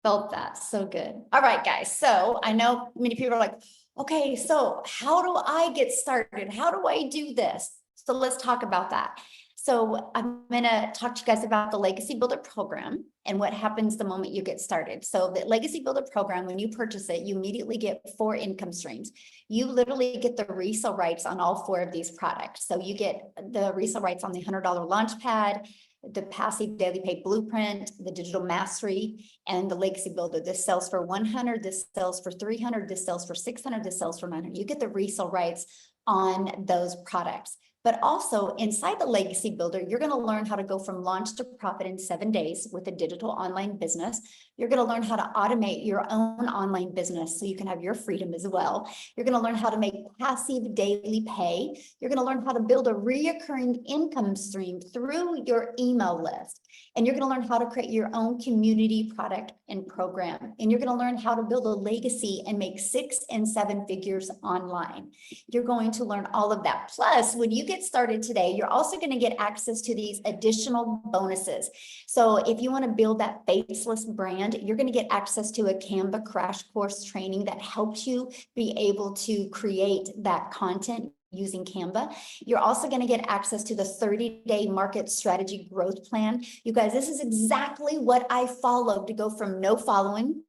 A: felt that. So good. All right, guys. So I know many people are like, okay, so how do I get started? How do I do this? So let's talk about that. So I'm going to talk to you guys about the Legacy Builder program and what happens the moment you get started. So the Legacy Builder program, when you purchase it, you immediately get 4 income streams. You literally get the resale rights on all 4 of these products. So you get the resale rights on the $100 launch pad, the passive daily pay blueprint, the digital mastery, and the Legacy Builder. This sells for 100, this sells for 300, this sells for 600, this sells for 900. You get the resale rights on those products. But also inside the Legacy Builder, you're going to learn how to go from launch to profit in 7 days with a digital online business. You're going to learn how to automate your own online business so you can have your freedom as well. You're going to learn how to make passive daily pay. You're going to learn how to build a reoccurring income stream through your email list. And you're going to learn how to create your own community product and program. And you're going to learn how to build a legacy and make 6 and 7 figures online. You're going to learn all of that. Plus, when you get started today, you're also going to get access to these additional bonuses. So if you want to build that faceless brand, you're going to get access to a Canva crash course training that helps you be able to create that content using Canva. You're also going to get access to the 30-day market strategy growth plan. You guys, this is exactly what I followed to go from no following,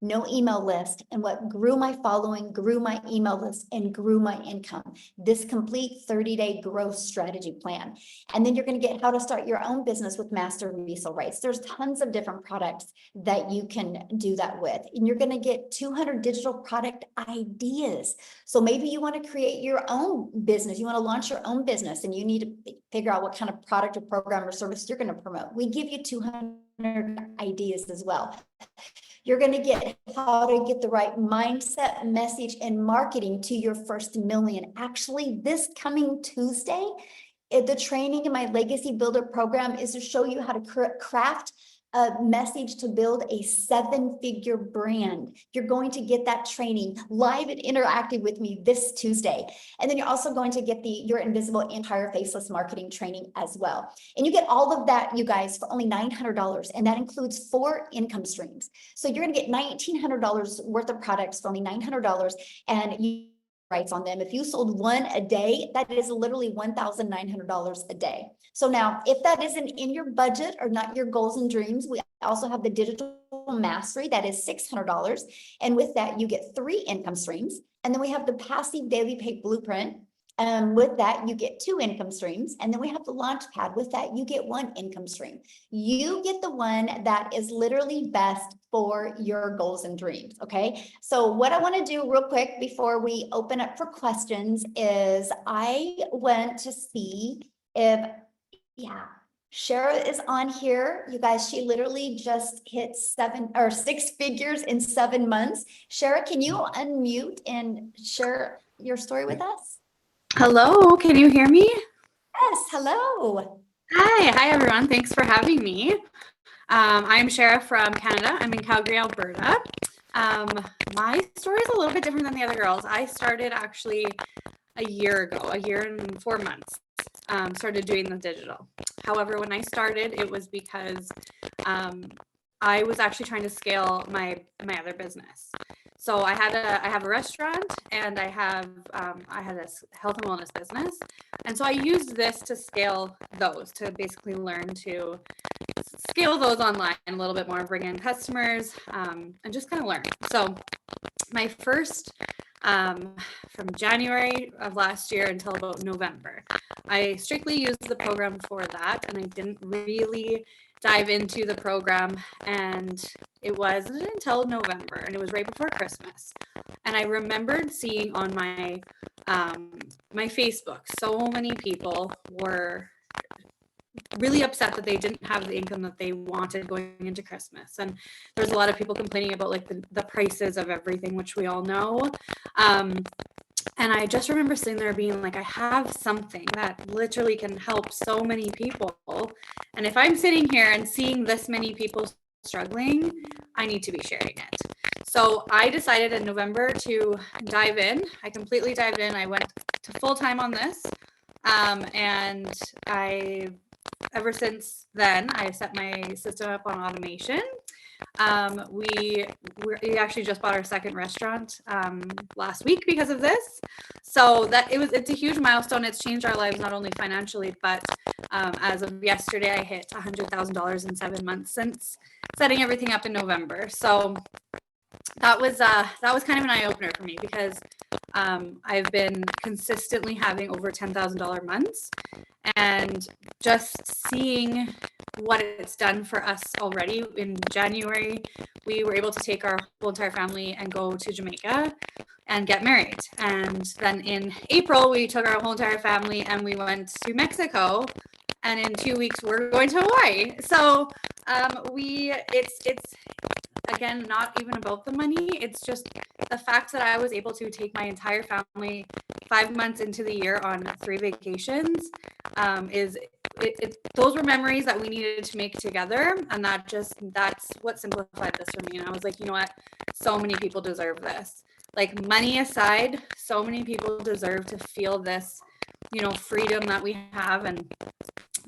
A: no email list, and what grew my following, grew my email list, and grew my income. This complete 30-day growth strategy plan. And then you're going to get how to start your own business with master resale rights. There's tons of different products that you can do that with. And you're going to get 200 digital product ideas. So maybe you want to create your own business. You want to launch your own business and you need to figure out what kind of product or program or service you're going to promote. We give you 200 ideas as well. You're going to get how to get the right mindset, message, and marketing to your first million. Actually, this coming Tuesday, the training in my Legacy Builder program is to show you how to craft a message to build a 7-figure brand. You're going to get that training live and interactive with me this Tuesday. And then you're also going to get the Your Invisible Empire Faceless Marketing training as well. And you get all of that, you guys, for only $900. And that includes 4 income streams. So you're going to get $1,900 worth of products for only $900. And you rights on them. If you sold 1 a day, that is literally $1,900 a day. So now, if that isn't in your budget or not your goals and dreams, we also have the digital mastery that is $600. And with that, you get 3 income streams. And then we have the passive daily pay blueprint. With that, you get 2 income streams. And then we have the launch pad. With that, you get 1 income stream. You get the one that is literally best for your goals and dreams. Okay. So what I want to do real quick before we open up for questions is I want to see if, Shara is on here. You guys, she literally just hit 6 figures in 7 months. Shara, can you unmute and share your story with us?
E: Hello, can you hear me?
A: Yes, hello.
E: Hi everyone. Thanks for having me. I'm Shara from Canada. I'm in Calgary, Alberta. My story is a little bit different than the other girls. I started actually a year ago, a year and 4 months, started doing the digital. However, when I started, it was because I was actually trying to scale my other business. So I have a restaurant and I had a health and wellness business. And so I used this to scale those, to basically learn to scale those online a little bit more, bring in customers, and just kind of learn. So my first from January of last year until about November. I strictly used the program for that, and I didn't really dive into the program, and it wasn't until November, and it was right before Christmas. And I remembered seeing on my my Facebook, so many people were really upset that they didn't have the income that they wanted going into Christmas. And there's a lot of people complaining about like the prices of everything, which we all know. And I just remember sitting there being like, I have something that literally can help so many people. And if I'm sitting here and seeing this many people struggling, I need to be sharing it. So I decided in November to dive in. I completely dived in. I went to full time on this. And ever since then, I set my system up on automation. We actually just bought our second restaurant last week because of this. So it's a huge milestone. It's changed our lives, not only financially, but as of yesterday, I hit $100,000 in 7 months since setting everything up in November. So that was kind of an eye opener for me, because I've been consistently having over $10,000 months, and just seeing what it's done for us already. In January, we were able to take our whole entire family and go to Jamaica and get married. And then in April, we took our whole entire family and we went to Mexico. And in 2 weeks, we're going to Hawaii. So it's again, not even about the money. It's just the fact that I was able to take my entire family 5 months into the year on 3 vacations. Those were memories that we needed to make together. And that's what simplified this for me. And I was like, you know what? So many people deserve this. Like, money aside, so many people deserve to feel this, freedom that we have, and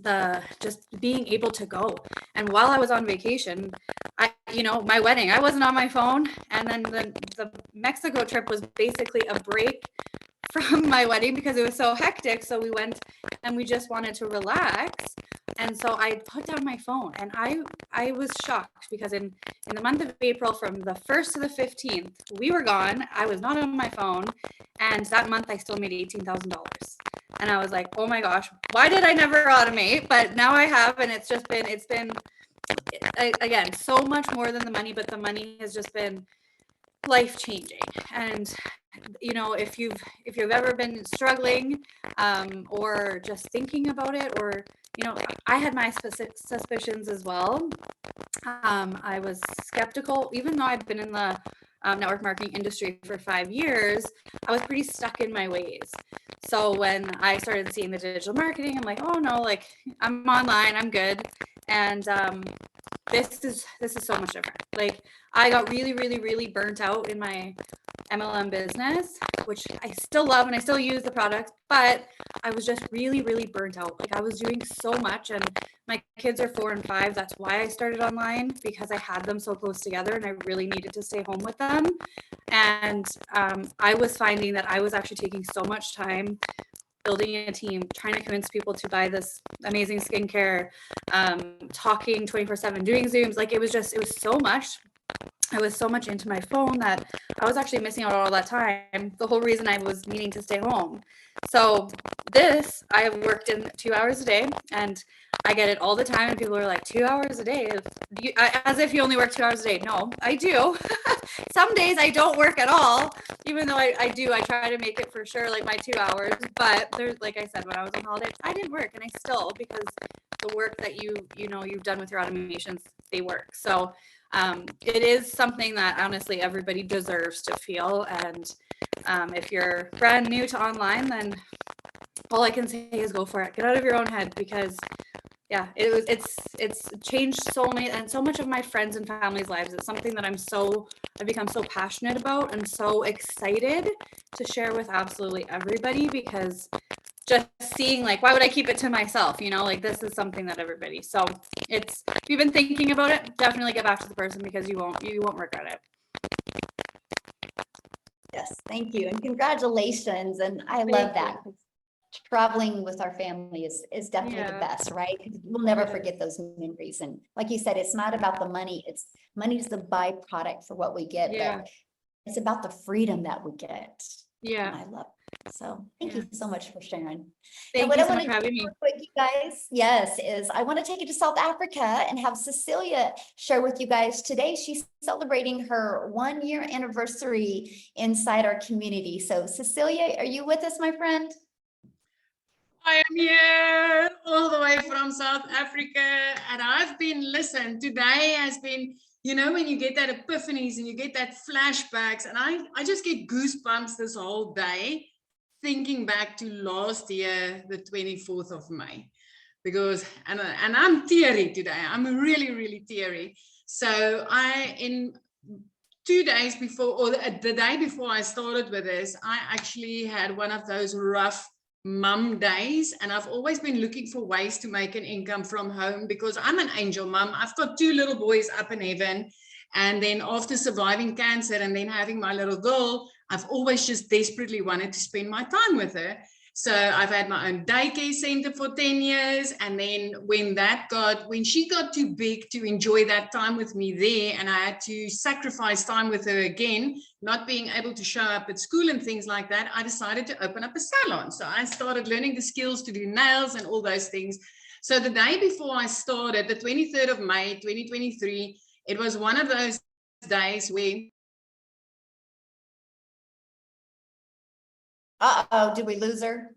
E: the just being able to go. And while I was on vacation, my wedding, I wasn't on my phone. And then the Mexico trip was basically a break from my wedding because it was so hectic. So we went and we just wanted to relax. And so I put down my phone, and I was shocked because in the month of April, from the 1st to the 15th, we were gone. I was not on my phone. And that month I still made $18,000. And I was like, oh my gosh, why did I never automate? But now I have, and it's been again, so much more than the money, but the money has just been life-changing. And if you've ever been struggling or just thinking about it, or I had my suspicions as well. I was skeptical, even though I've been in the network marketing industry for 5 years. I was pretty stuck in my ways. So when I started seeing the digital marketing, I'm like, oh no, like, I'm online, I'm good. And this is so much different. Like, I got really, really, really burnt out in my MLM business, which I still love and I still use the product, but I was just really, really burnt out. Like, I was doing so much, and my kids are 4 and 5. That's why I started online, because I had them so close together and I really needed to stay home with them. And I was finding that I was actually taking so much time building a team, trying to convince people to buy this amazing skincare, talking 24/7, doing Zooms. Like, it was so much. I was so much into my phone that I was actually missing out on all that time. The whole reason I was needing to stay home. So I have worked in 2 hours a day, and I get it all the time. And people are like, 2 hours a day? As if you only work 2 hours a day. No, I do. Some days I don't work at all, even though I do. I try to make it for sure, like, my 2 hours. But there's, like I said, when I was on holiday, I didn't work, and I still, because the work that you've done with your automations, they work. So it is something that honestly everybody deserves to feel. And if you're brand new to online, then all I can say is go for it. Get out of your own head, because it's changed so much of my friends and family's lives. It's something that I've become so passionate about and so excited to share with absolutely everybody, because just seeing, like, why would I keep it to myself? Like, this is something that everybody. So if you've been thinking about it, definitely get back to the person, because you won't regret it.
A: Yes, thank you. And congratulations. And I love that. Traveling with our family is definitely the best, right? We'll never forget those memories. And like you said, it's not about the money. Money's the byproduct for what we get.
E: Yeah.
A: But It's about the freedom that we get. And
E: Yeah.
A: I love it. So thank you so much for sharing.
E: Thank
A: what
E: you
A: I
E: so
A: wanna
E: much for having me.
A: real quick, you guys, yes, is I want to take you to South Africa and have Cecilia share with you guys today. She's celebrating her 1-year anniversary inside our community. So Cecilia, are you with us, my friend?
F: I am here all the way from South Africa, and I've been, listen, today has been, you know, when you get that epiphanies and you get that flashbacks, and I just get goosebumps this whole day thinking back to last year, the 24th of May, because, and I'm teary today. I'm really, really teary. So in 2 days before, or the day before I started with this, I actually had one of those rough mum days, and I've always been looking for ways to make an income from home because I'm an angel mum. I've got 2 little boys up in heaven, and then after surviving cancer and then having my little girl, I've always just desperately wanted to spend my time with her. So I've had my own daycare center for 10 years. And then when she got too big to enjoy that time with me there, and I had to sacrifice time with her again, not being able to show up at school and things like that, I decided to open up a salon. So I started learning the skills to do nails and all those things. So the day before I started, the 23rd of May, 2023, it was one of those days where
A: Uh-oh, did we lose her?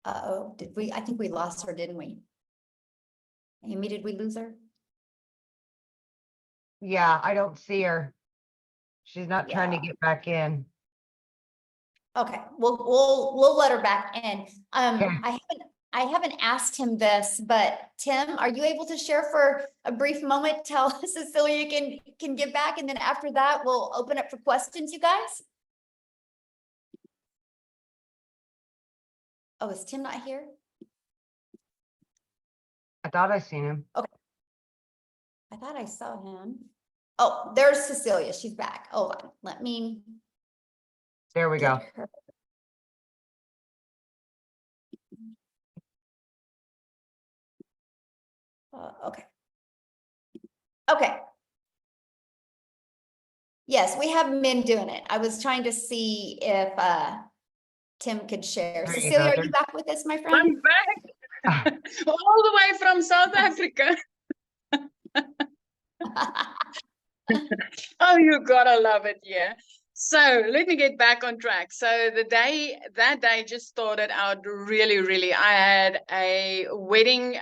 A: Uh-oh, did we? I think we lost her, didn't we? Amy, did we lose her?
D: Yeah, I don't see her. She's not trying to
A: Yeah.
D: get back in.
A: Okay, we'll let her back in.
D: Okay.
A: I haven't asked him this, but Tim, are you able to share for a brief moment till Cecilia can get back, and then after that we'll open up for questions, you guys? Oh, is Tim not here?
D: I thought I seen him.
A: I thought I saw him. Oh, there's Cecilia. She's back. Hold on. Let me
D: There we go.
A: get her. Okay. Okay. Yes, we have men doing it. I was trying to see if Tim could share.
D: There you
A: Cecilia,
D: go.
A: are
D: There-
A: you back with us, my friend?
F: I'm back all the way from South Africa. Oh, you gotta love it, yeah. So let me get back on track. So that day just started out really, really. I had a wedding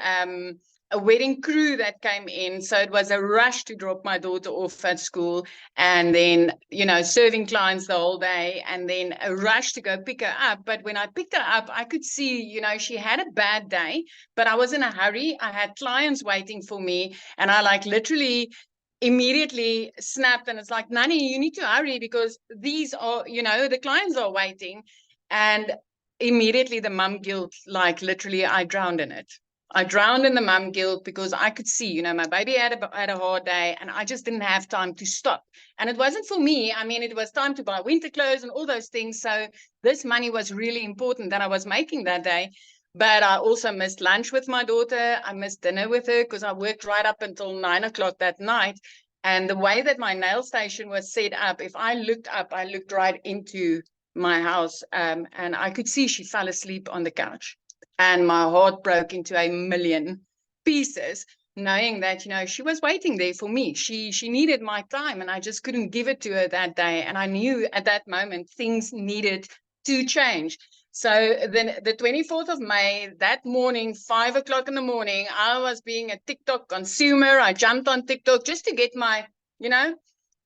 F: crew that came in. So it was a rush to drop my daughter off at school, and then, you know, serving clients the whole day, and then a rush to go pick her up. But when I picked her up, I could see, you know, she had a bad day, but I was in a hurry. I had clients waiting for me, and I like literally immediately snapped, and it's like, Nani, you need to hurry because these are, you know, the clients are waiting. And immediately the mum guilt, like literally I drowned in it. I drowned in the mum guilt because I could see, you know, my baby had a hard day, and I just didn't have time to stop. And it wasn't for me. I mean, it was time to buy winter clothes and all those things. So this money was really important that I was making that day. But I also missed lunch with my daughter. I missed dinner with her because I worked right up until 9 o'clock that night. And the way that my nail station was set up, if I looked up, I looked right into my house, and I could see she fell asleep on the couch. And my heart broke into a million pieces, knowing that, you know, she was waiting there for me. She needed my time, and I just couldn't give it to her that day. And I knew at that moment things needed to change. So then the 24th of May, that morning, 5 o'clock in the morning, I was being a TikTok consumer. I jumped on TikTok just to get my, you know,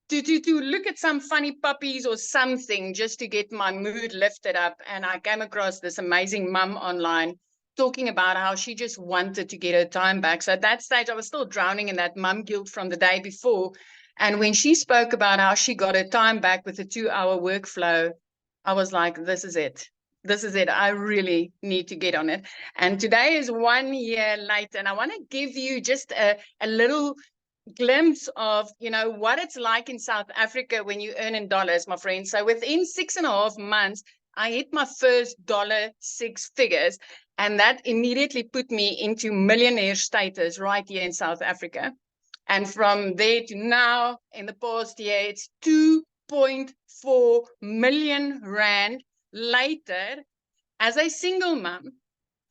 F: to look at some funny puppies or something, just to get my mood lifted up. And I came across this amazing mum online talking about how she just wanted to get her time back. So at that stage, I was still drowning in that mum guilt from the day before. And when she spoke about how she got her time back with a 2-hour workflow, I was like, this is it. This is it. I really need to get on it. And today is 1 year late. And I want to give you just a little glimpse of, you know, what it's like in South Africa when you earn in dollars, my friend. So within 6.5 months, I hit my first $6 figures. And that immediately put me into millionaire status right here in South Africa. And from there to now, in the past year, it's 2.4 million rand later. As a single mom,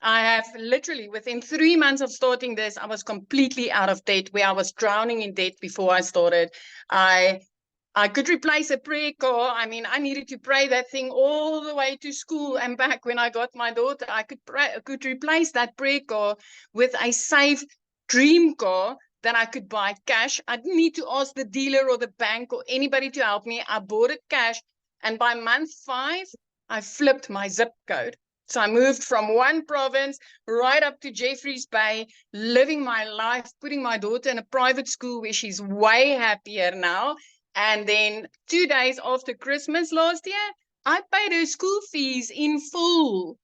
F: I have literally, within 3 months of starting this, I was completely out of debt, where I was drowning in debt before I started. I could replace a prayer car. I mean, I needed to pray that thing all the way to school and back. When I got my daughter, I could replace that prayer car with a safe dream car that I could buy cash. I didn't need to ask the dealer or the bank or anybody to help me. I bought it cash. And by month 5, I flipped my zip code. So I moved from one province right up to Jeffreys Bay, living my life, putting my daughter in a private school where she's way happier now. And then 2 days after Christmas last year, I paid her school fees in full.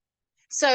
F: So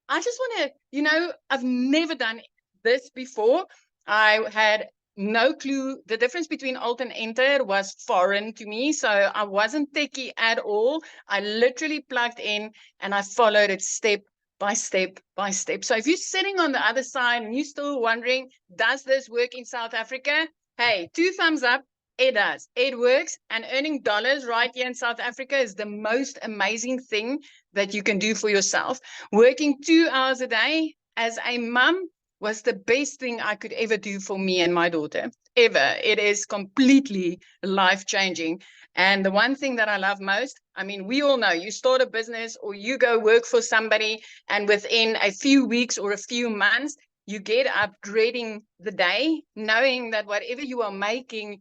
F: I just want to, I've never done this before. I had no clue. The difference between alt and enter was foreign to me. So I wasn't techie at all. I literally plugged in and I followed it step by step by step. So if you're sitting on the other side and you're still wondering, does this work in South Africa? Hey, 2 thumbs up. It does. It works. And earning dollars right here in South Africa is the most amazing thing that you can do for yourself. Working 2 hours a day as a mom was the best thing I could ever do for me and my daughter, ever. It is completely life-changing. And the one thing that I love most, I mean, we all know you start a business or you go work for somebody, and within a few weeks or a few months, you get up dreading the day, knowing that whatever you are making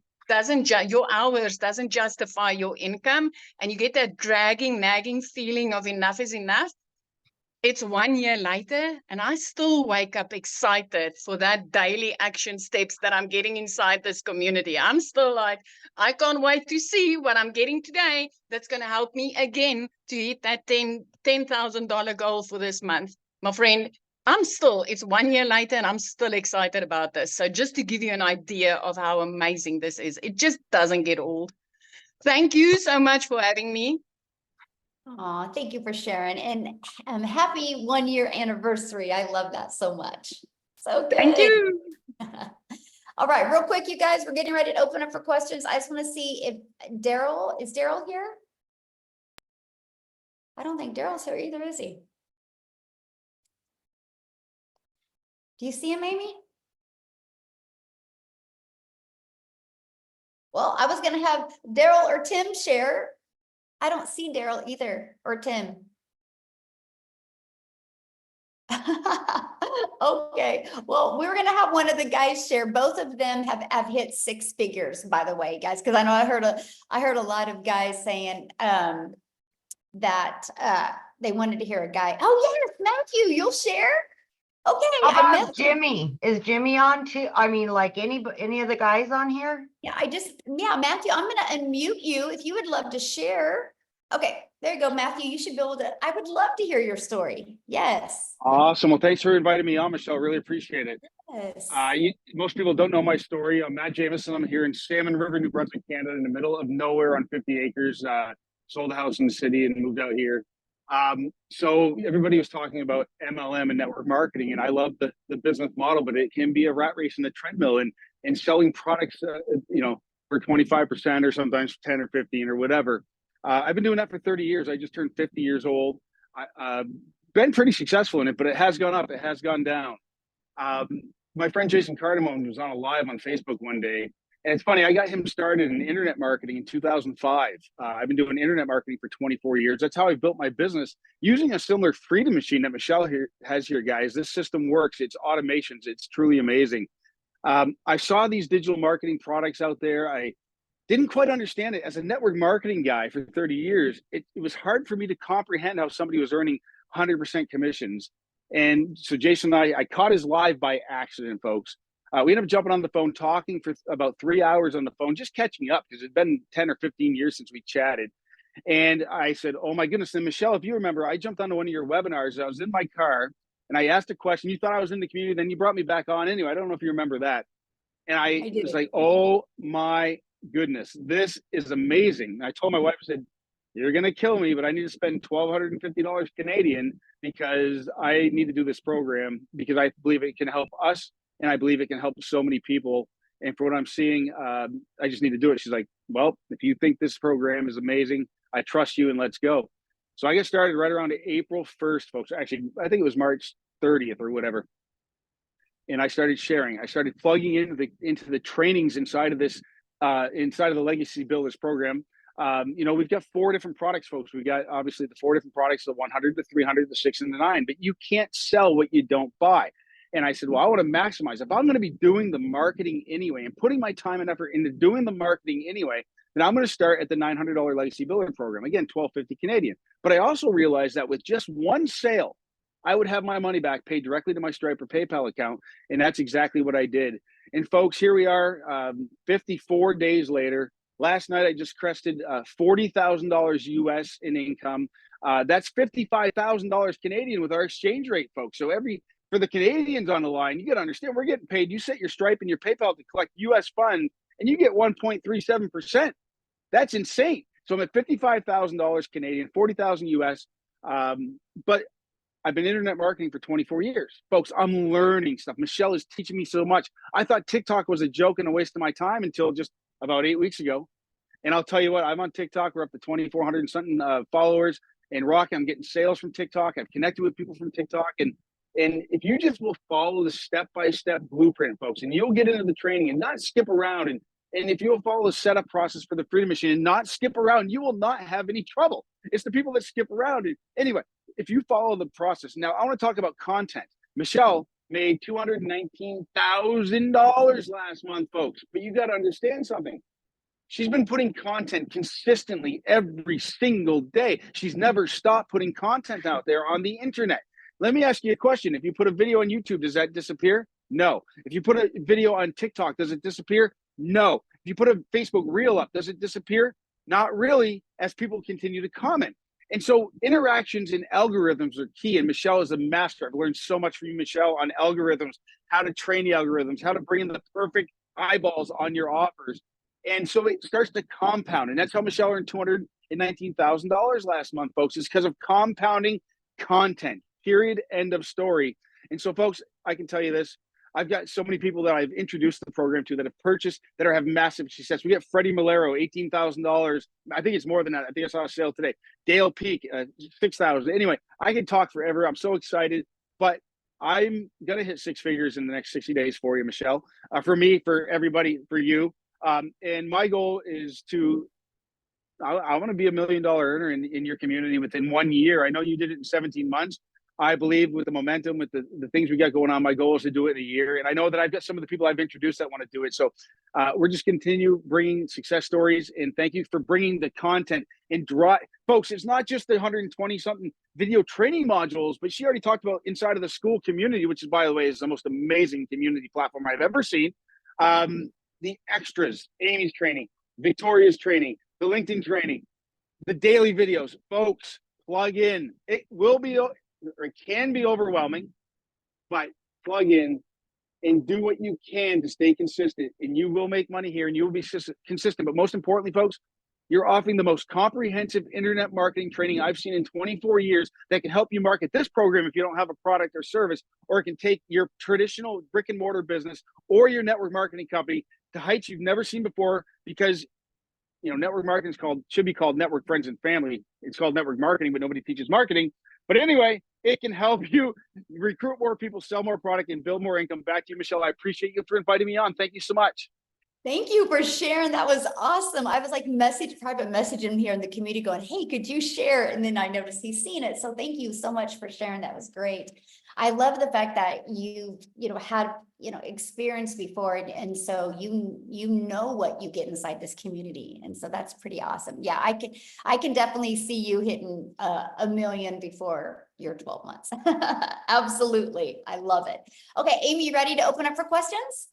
F: your hours doesn't justify your income, and you get that dragging, nagging feeling of enough is enough. It's 1 year later, and I still wake up excited for that daily action steps that I'm getting inside this community. I'm still like, I can't wait to see what I'm getting today that's going to help me again to hit that $10,000 goal for this month. My friend, it's 1 year later and I'm still excited about this. So just to give you an idea of how amazing this is, it just doesn't get old. Thank you so much for having me.
A: Oh, thank you for sharing, and happy 1 year anniversary. I love that so much. So good.
F: Thank you.
A: All right, real quick, you guys, we're getting ready to open up for questions. I just want to see if is Daryl here? I don't think Daryl's here either, is he? Do you see him, Amy? Well, I was going to have Daryl or Tim share. I don't see Daryl either, or Tim. Okay, well, we're gonna have one of the guys share. Both of them have hit 6 figures, by the way, guys, because I know I heard a lot of guys saying that they wanted to hear a guy. Oh yes, Matthew, you'll share. Okay,
D: How about Jimmy? Is Jimmy on too? I mean, like any of the guys on here?
A: Yeah, Matthew, I'm gonna unmute you if you would love to share. Okay, there you go, Matthew. You should be able to. I would love to hear your story. Yes.
G: Awesome. Well, thanks for inviting me on, Michelle. Really appreciate it.
A: Yes.
G: Most people don't know my story. I'm Matt Jameson. I'm here in Salmon River, New Brunswick, Canada, in the middle of nowhere on 50 acres. Sold a house in the city and moved out here. So everybody was talking about MLM and network marketing, and I love the business model, but it can be a rat race in the treadmill and selling products, for 25% or sometimes 10 or 15 or whatever. I've been doing that for 30 years. I just turned 50 years old. I've been pretty successful in it, but it has gone up. It has gone down. My friend Jason Cardamone was on a live on Facebook one day. And it's funny, I got him started in internet marketing in 2005. I've been doing internet marketing for 24 years. That's how I built my business using a similar freedom machine that Michelle has here, guys. This system works. It's automations. It's truly amazing. I saw these digital marketing products out there. I didn't quite understand it. As a network marketing guy for 30 years, it was hard for me to comprehend how somebody was earning 100% commissions. And so Jason and I caught his live by accident, folks. We ended up jumping on the phone, talking for about 3 hours on the phone, just catching up because it'd been 10 or 15 years since we chatted. And I said, oh my goodness. And Michelle, if you remember, I jumped onto one of your webinars. I was in my car and I asked a question. You thought I was in the community. Then you brought me back on anyway. I don't know if you remember that. And I was like, oh my goodness, this is amazing. I told my wife, I said, you're going to kill me, but I need to spend $1,250 Canadian because I need to do this program because I believe it can help us. And I believe it can help so many people. And for what I'm seeing, I just need to do it. She's like, well, if you think this program is amazing, I trust you and let's go. So I get started right around April 1st, folks. Actually, I think it was March 30th or whatever. And I started sharing. I started plugging into the trainings inside of this, inside of the Legacy Builders program. You know, we've got 4 different products, folks. We got obviously the 4 different products, the 100, the 300, the 6, and the 9, but you can't sell what you don't buy. And I said, well, I want to maximize. If I'm going to be doing the marketing anyway and putting my time and effort into doing the marketing anyway, then I'm going to start at the $900 Legacy Builder program. Again, $1,250 Canadian. But I also realized that with just one sale, I would have my money back paid directly to my Stripe or PayPal account. And that's exactly what I did. And folks, here we are 54 days later. Last night, I just crested $40,000 US in income. That's $55,000 Canadian with our exchange rate, folks. So for the Canadians on the line, you got to understand, we're getting paid. You set your Stripe and your PayPal to collect US funds, and you get 1.37%. That's insane. So I'm at $55,000 Canadian, 40,000 US. But I've been internet marketing for 24 years. Folks, I'm learning stuff. Michelle is teaching me so much. I thought TikTok was a joke and a waste of my time until just about 8 weeks ago. And I'll tell you what, I'm on TikTok. We're up to 2,400 and something followers. And Rocky, I'm getting sales from TikTok. I've connected with people from TikTok. And if you just will follow the step-by-step blueprint, folks, and you'll get into the training and not skip around. And if you'll follow the setup process for the Freedom Machine and not skip around, you will not have any trouble. It's the people that skip around. Anyway, if you follow the process. Now, I want to talk about content. Michelle made $219,000 last month, folks. But you got to understand something. She's been putting content consistently every single day. She's never stopped putting content out there on the internet. Let me ask you a question. If you put a video on YouTube, does that disappear? No. If you put a video on TikTok, does it disappear? No. If you put a Facebook reel up, does it disappear? Not really, as people continue to comment. And so interactions and algorithms are key. And Michelle is a master. I've learned so much from you, Michelle, on algorithms, how to train the algorithms, how to bring in the perfect eyeballs on your offers. And so it starts to compound. And that's how Michelle earned $219,000 last month, folks. It's because of compounding content, period, end of story. And so, folks, I can tell you this. I've got so many people that I've introduced the program to that have purchased, that have massive success. We get Freddie Malero, $18,000. I think it's more than that. I think I saw a sale today. Dale Peak, $6,000. Anyway, I can talk forever. I'm so excited, but I'm going to hit 6 figures in the next 60 days for you, Michelle, for me, for everybody, for you. And my goal is I want to be $1 million earner in your community within 1 year. I know you did it in 17 months. I believe with the momentum, with the things we got going on, my goal is to do it in a year. And I know that I've got some of the people I've introduced that want to do it. So we're just continue bringing success stories. And thank you for bringing the content and folks, it's not just the 120 something video training modules, but she already talked about inside of the school community, which is, by the way, is the most amazing community platform I've ever seen. The extras, Amy's training, Victoria's training, the LinkedIn training, the daily videos, folks, plug in. It will be, or it can be overwhelming, but plug in and do what you can to stay consistent, and you will make money here and you will be consistent. But most importantly, folks, you're offering the most comprehensive internet marketing training I've seen in 24 years that can help you market this program if you don't have a product or service, or it can take your traditional brick and mortar business or your network marketing company to heights you've never seen before, because network marketing should be called network friends and family. It's called network marketing, but nobody teaches marketing. But anyway, it can help you recruit more people, sell more product, and build more income. Back to you, Michelle. I appreciate you for inviting me on. Thank you so much.
A: Thank you for sharing. That was awesome. I was like private messaging here in the community going, hey, could you share? And then I noticed he's seen it. So thank you so much for sharing. That was great. I love the fact that you had, experience before. And so you know what you get inside this community. And so that's pretty awesome. Yeah, I can definitely see you hitting $1 million before your 12 months. Absolutely. I love it. Okay, Amy, you ready to open up for questions?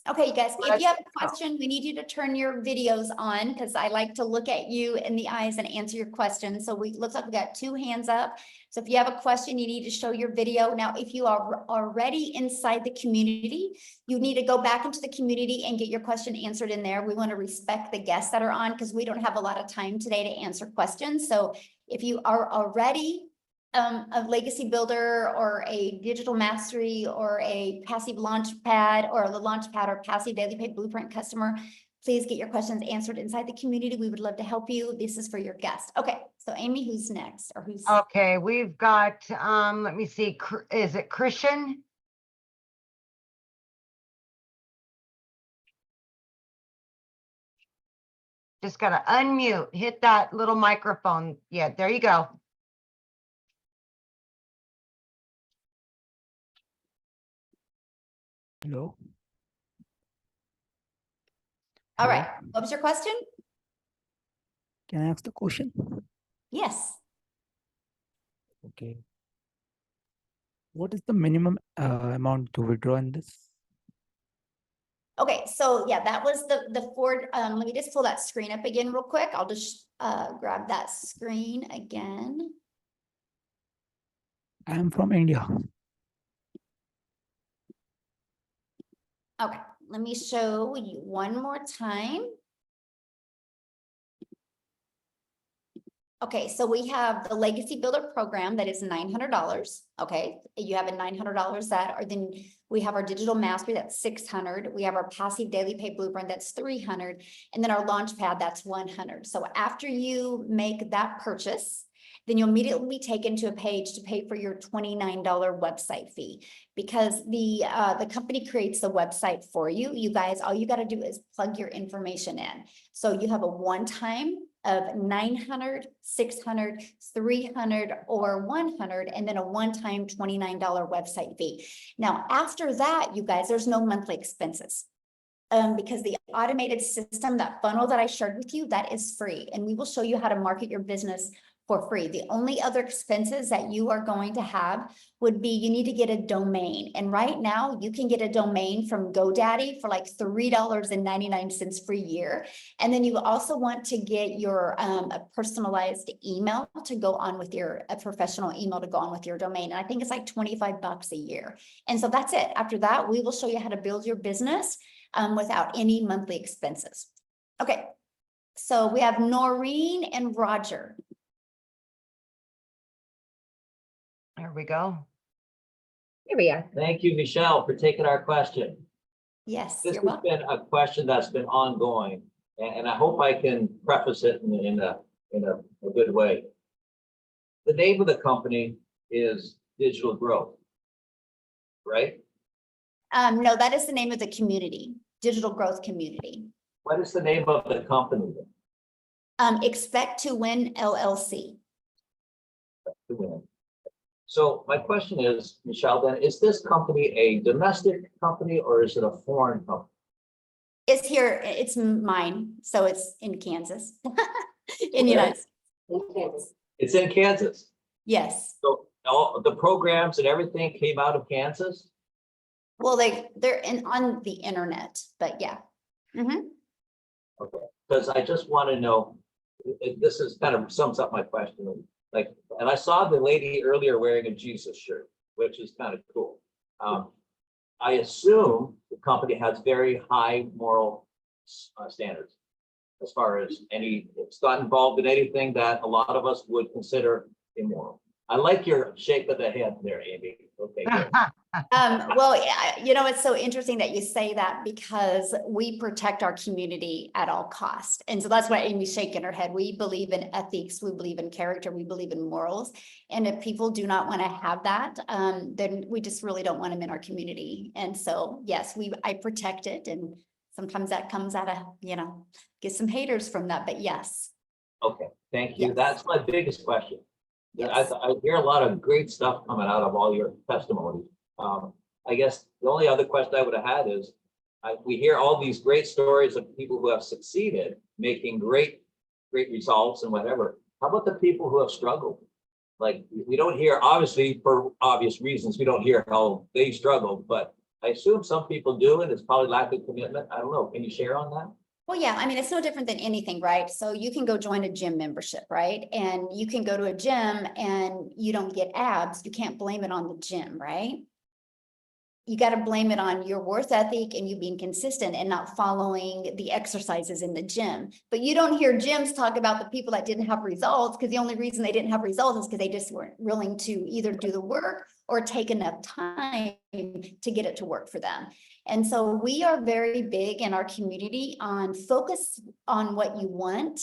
A: Okay, you guys, if you have a question, we need you to turn your videos on, because I like to look at you in the eyes and answer your questions. So looks like we got 2 hands up. So if you have a question, you need to show your video. Now, if you are already inside the community, you need to go back into the community and get your question answered in there. We want to respect the guests that are on, because we don't have a lot of time today to answer questions. So if you are already a legacy builder or a digital mastery or a passive launch pad or the launch pad or passive daily pay blueprint customer, please get your questions answered inside the community. We would love to help you. This is for your guest. Okay, so Amy, who's next or who's?
D: Okay, we've got, let me see, is it Christian? Just gotta unmute, hit that little microphone. Yeah, there you go.
H: Hello.
A: All
H: Hello.
A: right, what was your question?
H: Can I ask the question?
A: Yes.
H: Okay. What is the minimum amount to withdraw in this?
A: Okay, so yeah, that was the Ford. Let me just pull that screen up again real quick. I'll just grab that screen again.
H: I am from India.
A: Okay, let me show you one more time. Okay, so we have the Legacy Builder program that is $900. Okay, you have a $900 that, or then we have our Digital Mastery that's $600. We have our Passive Daily Pay Blueprint that's $300, and then our Launchpad that's $100. So after you make that purchase, then you'll immediately be taken to a page to pay for your $29 website fee, because the company creates the website for you. You guys, all you got to do is plug your information in. So you have a one-time of 900, 600, 300, or 100, and then a one-time $29 website fee. Now, after that, you guys, there's no monthly expenses. Because the automated system, that funnel that I shared with you, that is free. And we will show you how to market your business for free. The only other expenses that you are going to have would be, you need to get a domain. And right now you can get a domain from GoDaddy for like $3.99 per year. And then you also want to get your a personalized email to go on with a professional email to go on with your domain. And I think it's like $25 a year. And so that's it. After that, we will show you how to build your business without any monthly expenses. Okay, so we have Noreen and Roger.
D: There we go.
A: Here we are.
I: Thank you, Michelle, for taking our question.
A: Yes,
I: This
A: you're
I: has
A: welcome.
I: been a question that's been ongoing, and I hope I can preface it in a good way. The name of the company is Digital Growth, right?
A: No, that is the name of the community, Digital Growth Community.
I: What is the name of the company then?
A: Expect to Win LLC.
I: So my question is, Michelle, then, is this company a domestic company or is it a foreign company?
A: It's here, it's mine, so it's in Kansas. In the United States.
I: It's in Kansas.
A: Yes.
I: So all the programs and everything came out of Kansas?
A: Well, they're on the internet, but yeah. Mhm.
I: Okay, because I just want to know, this is kind of sums up my question. Like, and I saw the lady earlier wearing a Jesus shirt, which is kind of cool. I assume the company has very high moral standards as far as it's not involved in anything that a lot of us would consider immoral. I like your shake of the head there, Amy. Okay, good.
A: Well, you know, it's so interesting that you say that, because we protect our community at all costs. And so that's why Amy's shaking her head. We believe in ethics, we believe in character, we believe in morals. And if people do not want to have that, then we just really don't want them in our community. And so, yes, I protect it. And sometimes that comes out of, get some haters from that, but yes.
I: Okay, thank you.
A: Yes.
I: That's my biggest question.
A: Yes.
I: I hear a lot of great stuff coming out of all your testimonies. I guess the only other question I would have had is, we hear all these great stories of people who have succeeded, making great results and whatever. How about the people who have struggled? Like, we don't hear, obviously, for obvious reasons, we don't hear how they struggled, but I assume some people do, and it's probably lack of commitment. I don't know. Can you share on that?
A: Well, yeah, I mean, it's no different than anything, right? So you can go join a gym membership, right? And you can go to a gym and you don't get abs. You can't blame it on the gym, right? you got to blame it on your worth ethic and you being consistent and not following the exercises in the gym. But you don't hear gyms talk about the people that didn't have results, because the only reason they didn't have results is because they just weren't willing to either do the work or take enough time to get it to work for them. And so we are very big in our community on focus on what you want,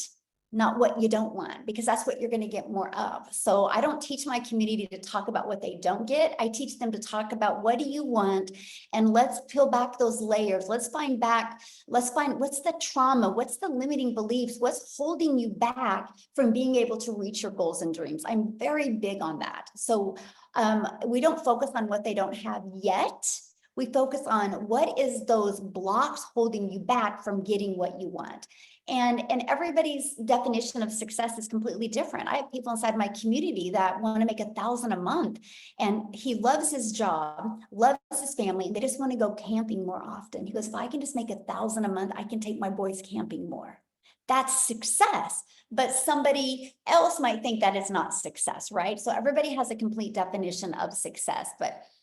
A: not what you don't want, because that's what you're going to get more of. So I don't teach my community to talk about what they don't get. I teach them to talk about what do you want, and let's peel back those layers. Let's find what's the trauma, what's the limiting beliefs, what's holding you back from being able to reach your goals and dreams. I'm very big on that. So we don't focus on what they don't have yet. We focus on what is those blocks holding you back from getting what you want. And everybody's definition of success is completely different. I have people inside my community that want to make $1,000 a month, and he loves his job, loves his family, and they just want to go camping more often. He goes, if I can just make $1,000 a month, I can take my boys camping more. That's success. But somebody else might think that is not success, right? So everybody has a complete definition of success. But